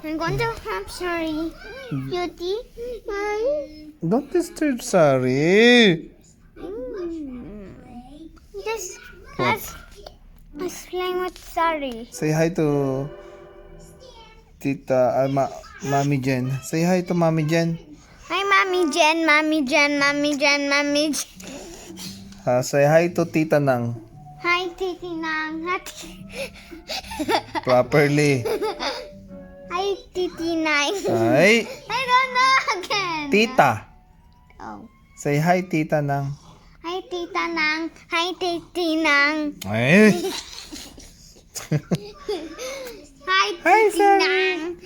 I'm going to have sorry. Cutie. Don't disturb Sari. Just let's playing with sorry. Say hi to Tita, Mami Jen. Say hi to Mami Jen. Hi, Mommy Jen, Mommy Jen, Mommy Jen, Mommy Jen. Say hi to Tita Nang. Hi, Titi Nang. Properly. Hi, Titi Nang. Hi. I don't know again. Tita. Oh. Say hi, Tita Nang. Hi, Tita Nang. Hi, Titi Nang. Ay. Hi, Hi, Titi Sari. Nang.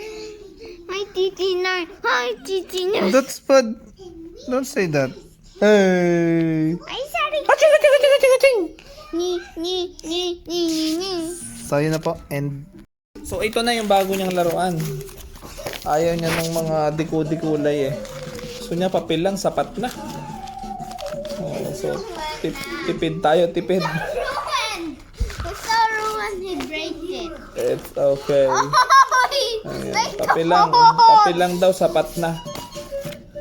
Hi, Titi Nang. Hi, Titi Nang. That's bad. Don't say that. Hey. Hi, Sari. Ni. So, yun na po. And so, ito na yung bago niyang laruan. Ayaw niya ng mga diku-dikulay eh. Gusto niya papel lang, sapat na. So, tipid tayo, tipid. Ruin. It's so ruined. He break it. It's okay. Oh, Ayan, like papel lang daw, sapat na.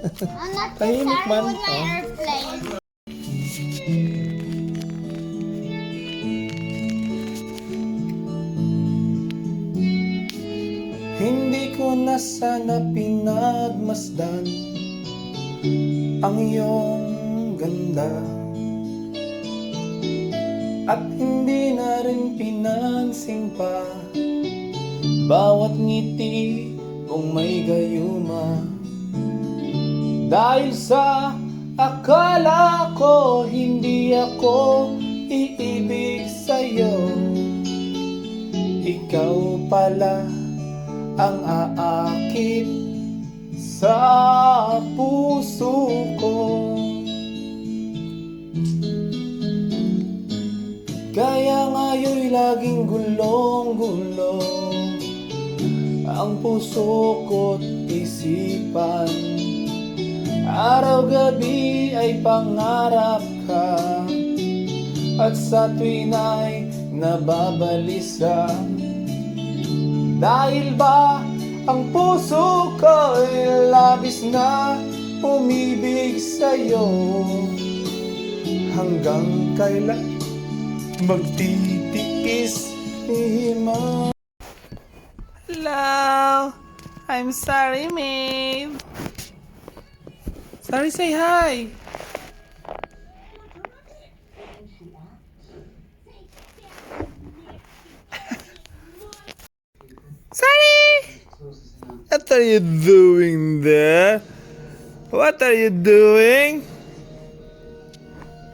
I'm not Tahimik sorry man. with my airplane. na sana pinagmasdan ang iyong ganda, at hindi na rin pinansin pa bawat ngiti kung may gayuma. Dahil sa akala ko hindi ako iibig sa'yo, ikaw pala ang aakit sa puso ko. Kaya ngayon'y laging gulong-gulong ang puso ko't isipan. Araw-gabi ay pangarap ka, at sa tuwin ay nababalisa. Dahil ba ang puso ko'y labis na umibig sa'yo, hanggang kailan magtitiis mo? Hello! I'm sorry, Maeve. Sorry, say hi. Sorry! What are you doing there? What are you doing?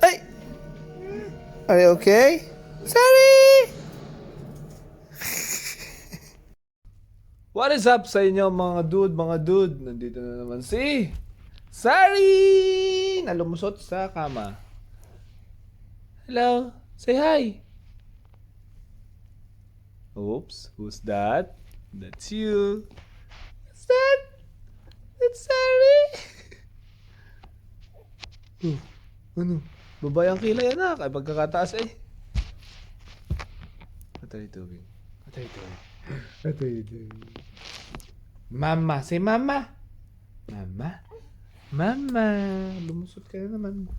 Hey! Are you okay? Sorry! What is up sa inyo mga dude? Nandito na naman si Sari! Nalumusot sa kama. Hello? Say hi! Oops, who's that? That's you. What's that? That's Sari! Ano? Babay ang kilay, anak. Ay pagkakataas eh. What are you doing? What are you doing? What are you doing? Mama, say mama. Mama. Mama. Lumusot ka na naman.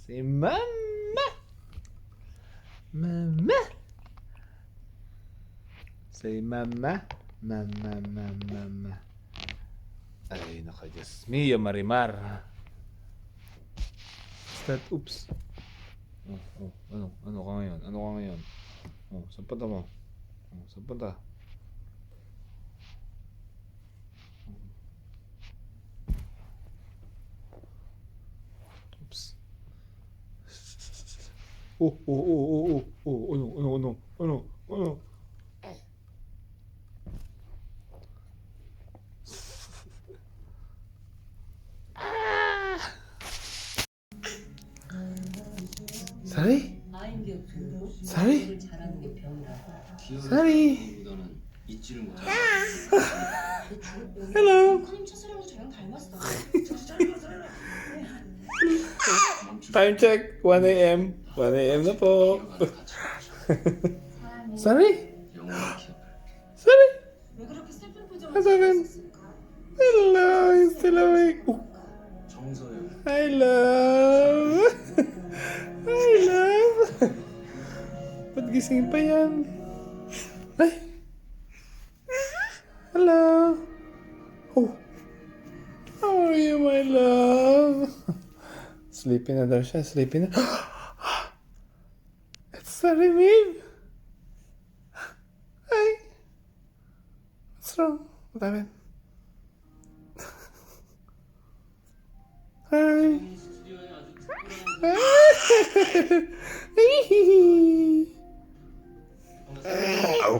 Say mama. Mama. Say mama. Mama. Ay, naka Diyos mio, Marimar. Start, oops. Ano ka ngayon? Saan punta mo? Saan punta? Oops. Ano? Sorry? Sorry? Sorry? Hello? Time check, 1 a.m. 1 a.m. na po. Sorry? Sorry? What's happened? Hello, he's still awake. Hi, love. Hi, love. Ba't gising pa yan? Ay. Hello. Oh. How are you, my love? Sleepy na daw siya. Sleepy na. It's sorry, babe. Hi. What's wrong? What happened? Hi. Ow.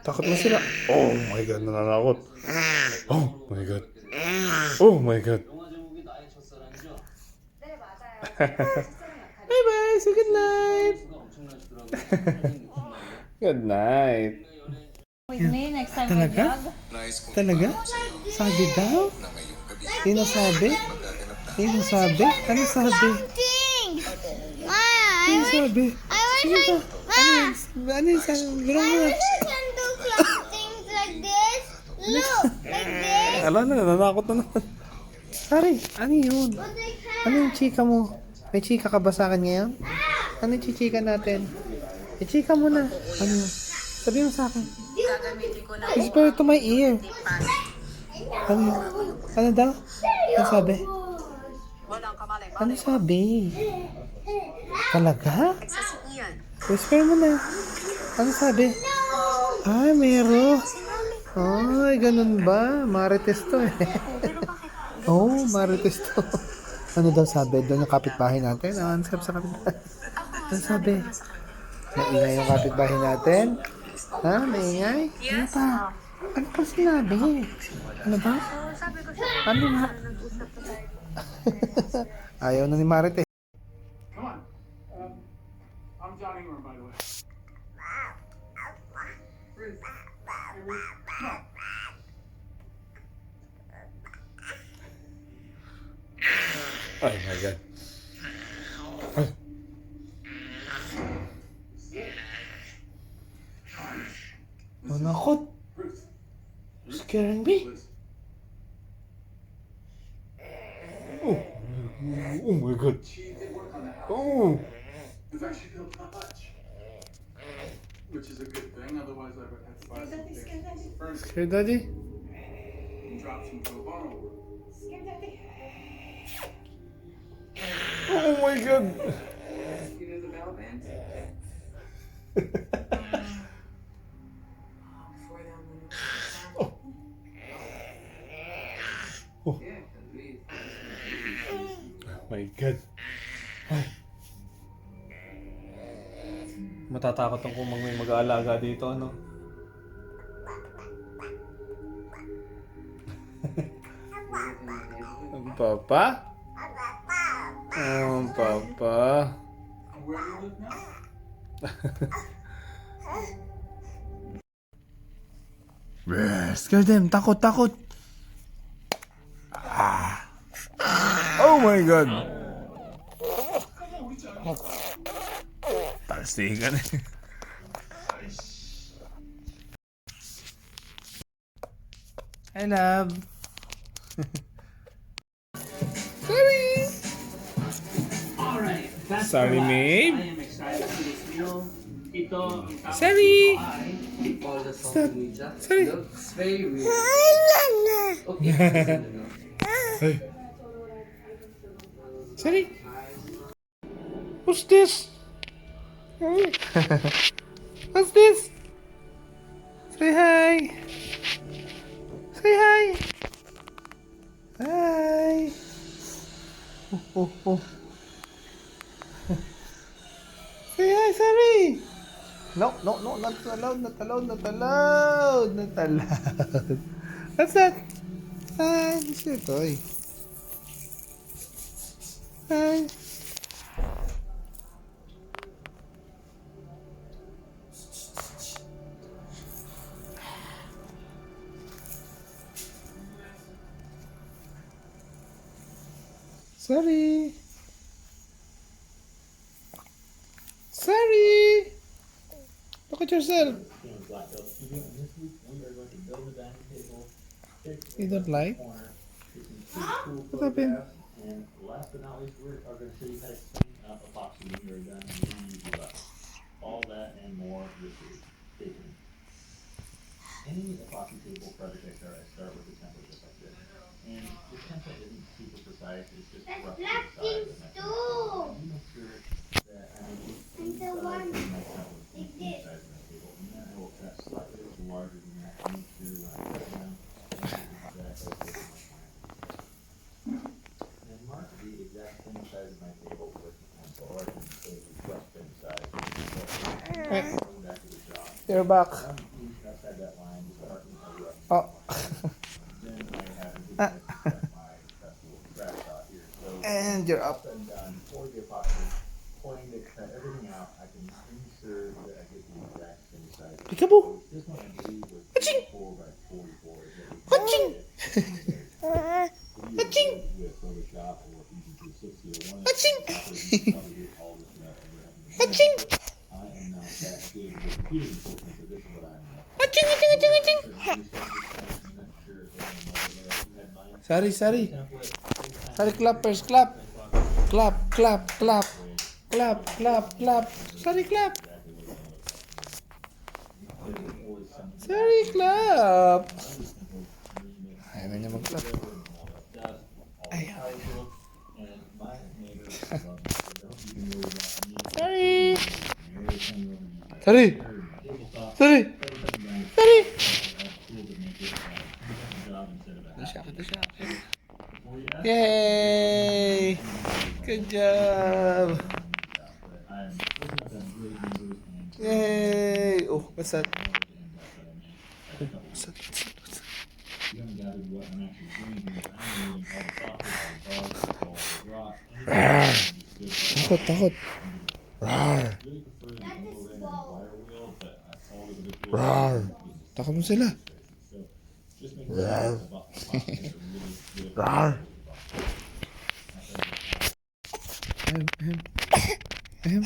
Takot na sila. Oh my God, nananakot. Oh my God. Oh my God. Bye bye. Say good night. Good night. With me next time. Talaga? Talaga? Sabi daw? Sino sabi? Sino sabi? Ano sabi? Sino sabi? Sino ba? Ano yung sabi? Gano'n mo na. Things like this. Look, like this. Ala na, nanakot na naman. Sorry, ano yun? Ano yung chika mo? May chika ka ba sa akin ngayon? Ano yung chichika natin? I-chika mo na. Ano? Sabi mo sa akin. gagamitin ko na Whisper to my ear. Ano daw? Ano sabi? walang kamalay. Ano sabi? Talaga? Whisper mo na. Ano sabi? Ay, meron. Ay, ganun ba? Marites to eh. Oh, marites to. Ano daw sabi? Doon yung kapitbahay natin? Ano sabi sa kapitbahay? Ano sabi? Maingay yung kapitbahay natin? Ha? Maingay? Ano pa? Ano pa sinabi? Ano ba? Ano nga? Ayaw na ni Marites. Come on. I'm John Ingram, by the way. Ruth. Hey, Ruth. Come on. Oh my God. Ay. Manakot. Ruth. Scaring me. Liz. Oh my God. She did work on that house. Oh. In fact, she built a hutch. Which is a good thing, otherwise I would have to buy some things. Furniture Okay, Daddy? and drop some to a borrower. Oh my God. You know the bell band? Before that one. Oh. Yeah, at least. Oh my God. Ay. Matatakot ako kung may mag-aalaga dito, ano? Ang papa? Ang papa. Where do you live now? Scare them. Takot, takot. Ah. Oh my God. Talsikan eh. I love. Sorry, Mabe. I am excited for this meal. Ito ang tapos Sorry. ay All the social media. Sorry. Looks very weird. Okay. Hey. Sorry. What's this? Hey. What's this? Say hi. Say hi. Hi. Oh, oh, oh. Say hi, sorry. No, no, no, not allowed, not allowed, not allowed, not allowed. What's that? Hi, this is your toy. Hi. Sorry. Sorry. Look at yourself. You don't like? What happened? And last but not least, we are going to show you how to clean up epoxy when you're done and reuse your left. All that and more this week. Stay tuned. Any epoxy table project I start with a template just like this. And the template isn't super precise, it's just roughly the size of my table. You make sure that I make the size of my template the same size of my table. And then I will cut slightly larger than that to make sure when I cut down, it's exactly what my plan. And mark the exact same size of my table with the pencil, or I can say the rough bin size. Going back to the shop. You're back. I'm using outside that line, just marking a rough. Oh. Then I have a good place to set my festival scratch shot here. So And you're up. once I'm done for the epoxy, pointing to cut everything out, I can ensure that I get the exact same size. Peekaboo. This one I believe was Aching. 4 by 44. Aching. Aching. With Photoshop or even through 6001. Aching. Probably get all this stuff and we're having to Aching. I am not that good with computers, unfortunately, so this is what I'm Aching, aching, aching, aching. Sorry, sorry. Sorry, clappers, clap. Clap, clap, clap. Clap, clap, clap. Sorry, clap. Exactly what it was. Sorry, clap. Ayaw na niya mag-clap. Ayaw. Sorry. Sorry. Sorry. Sorry. Ito siya. Yay! Good job! Yay! Oh, what's that? What's that? Rawr! Takot. Rawr! Rawr! Takot mo sila. Rawr! Rawr! Ahem.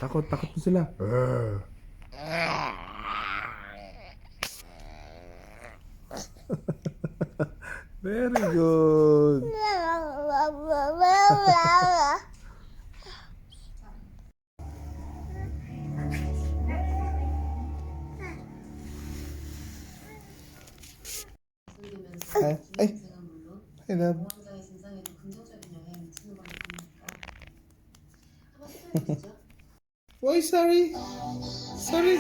Takot mo sila. Very good. Ay, love. 보험자의 증상에도 긍정적인 영향을 미치는 걸 보니까 한번 시도해보시죠. Why sorry? Sorry.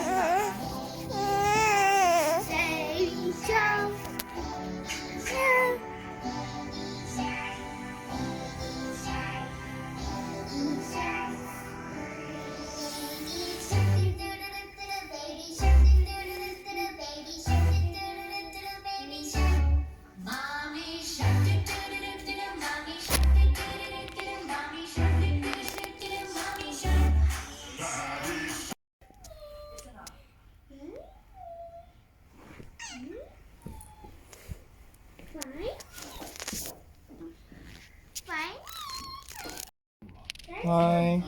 Hi.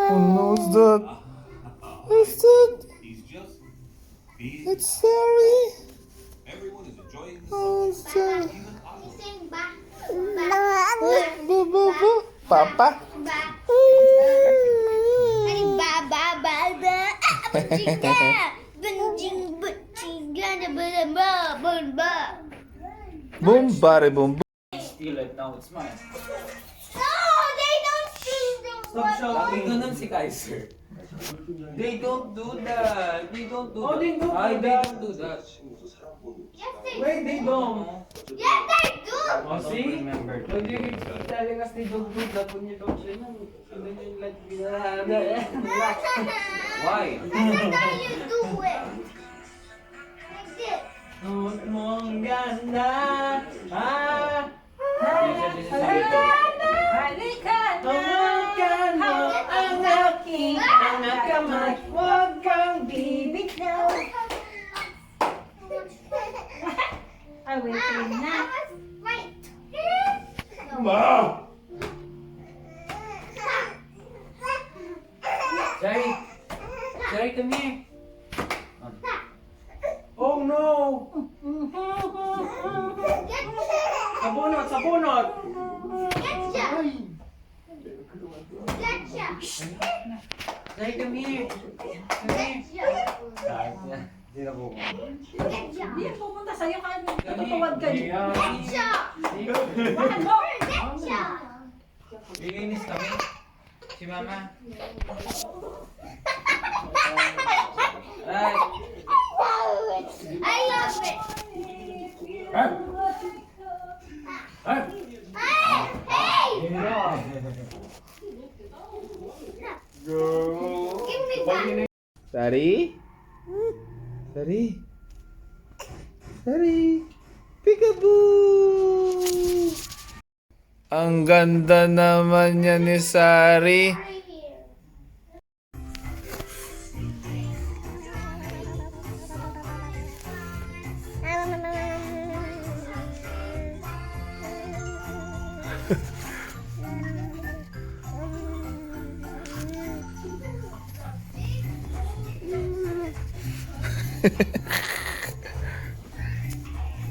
Oh no, what's that? What's that? It's sorry. Oh, it's sorry. Papa? Boom, bari, boom. Steal it, now it's mine. No, they don't steal the Stop shouting, ganun si Kaiser. They don't do that. They don't do that. They don't do that. Yes, they Wait, they don't. Yes, they do. Oh, see? When you keep telling us they don't do that, when you don't say no, and then you like, why? That's how you do it. Like this. Mong ganda, Halika Hawakan mo ang aking mga kamay, huwag kang bibitaw. I will clean na. Right. Ma! Jerry, come here. Oh no! Sabunot! Getcha. Getcha. Jerry, come here. Getcha. Getcha. Hindi yan pupunta sa'yo kahit natutuwad ka dyan. Getcha. Bakit mo? Getcha. Biginis kami. Si Mama. Right. I love it. Hey! Give me back. Sorry? Sorry? Sorry? Peekaboo! Ang ganda naman niya ni Sari. Right here.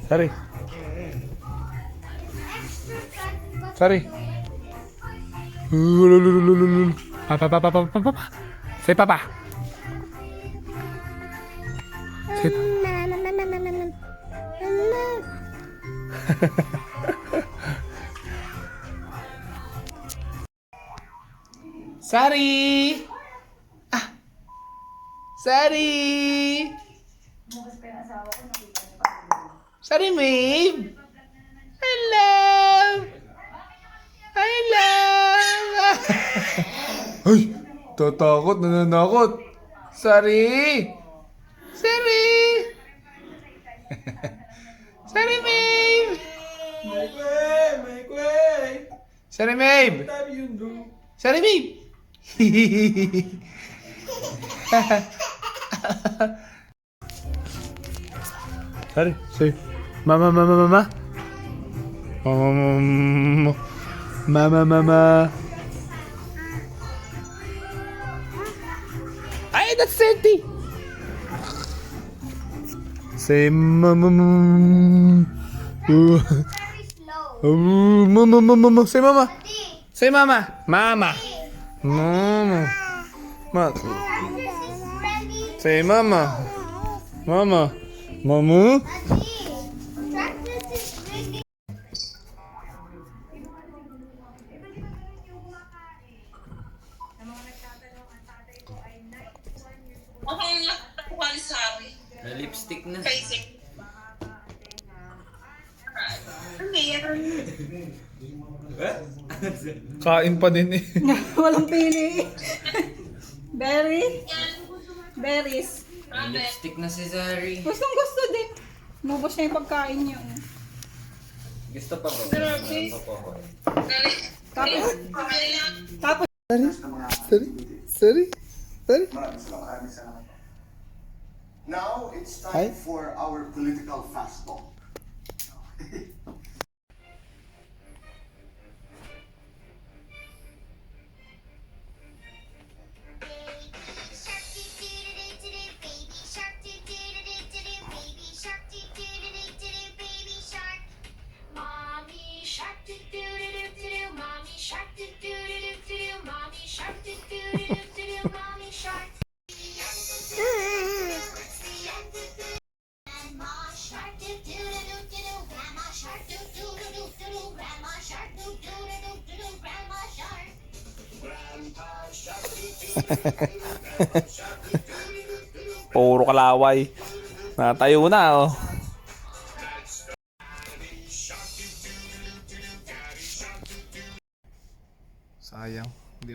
Sorry. Sorry. Papa. Say papa. Say Sari! Ah! Sari! Sari, babe! Hello! Hello! Ay! Tatakot, nananakot! Sari! Sari! Sari, babe! Sari, babe! Sari, babe! Sari, say, mama. Mama. Ay, that's dirty. Say, mama. Mama. Say, mama. Say, mama. Mama. Say, mama. Mama. Na lipstick na. Kain pa din eh. Walang pili. Berries. Na lipstick na si Zari. Gustong gusto din. Nubos na yung pagkain niya. Gusto pa ba? Meron pa po ako. Tapos, Sorry. Now it's time for our political fast talk. Puro kalaway. Natayo na oh. Sayang, hindi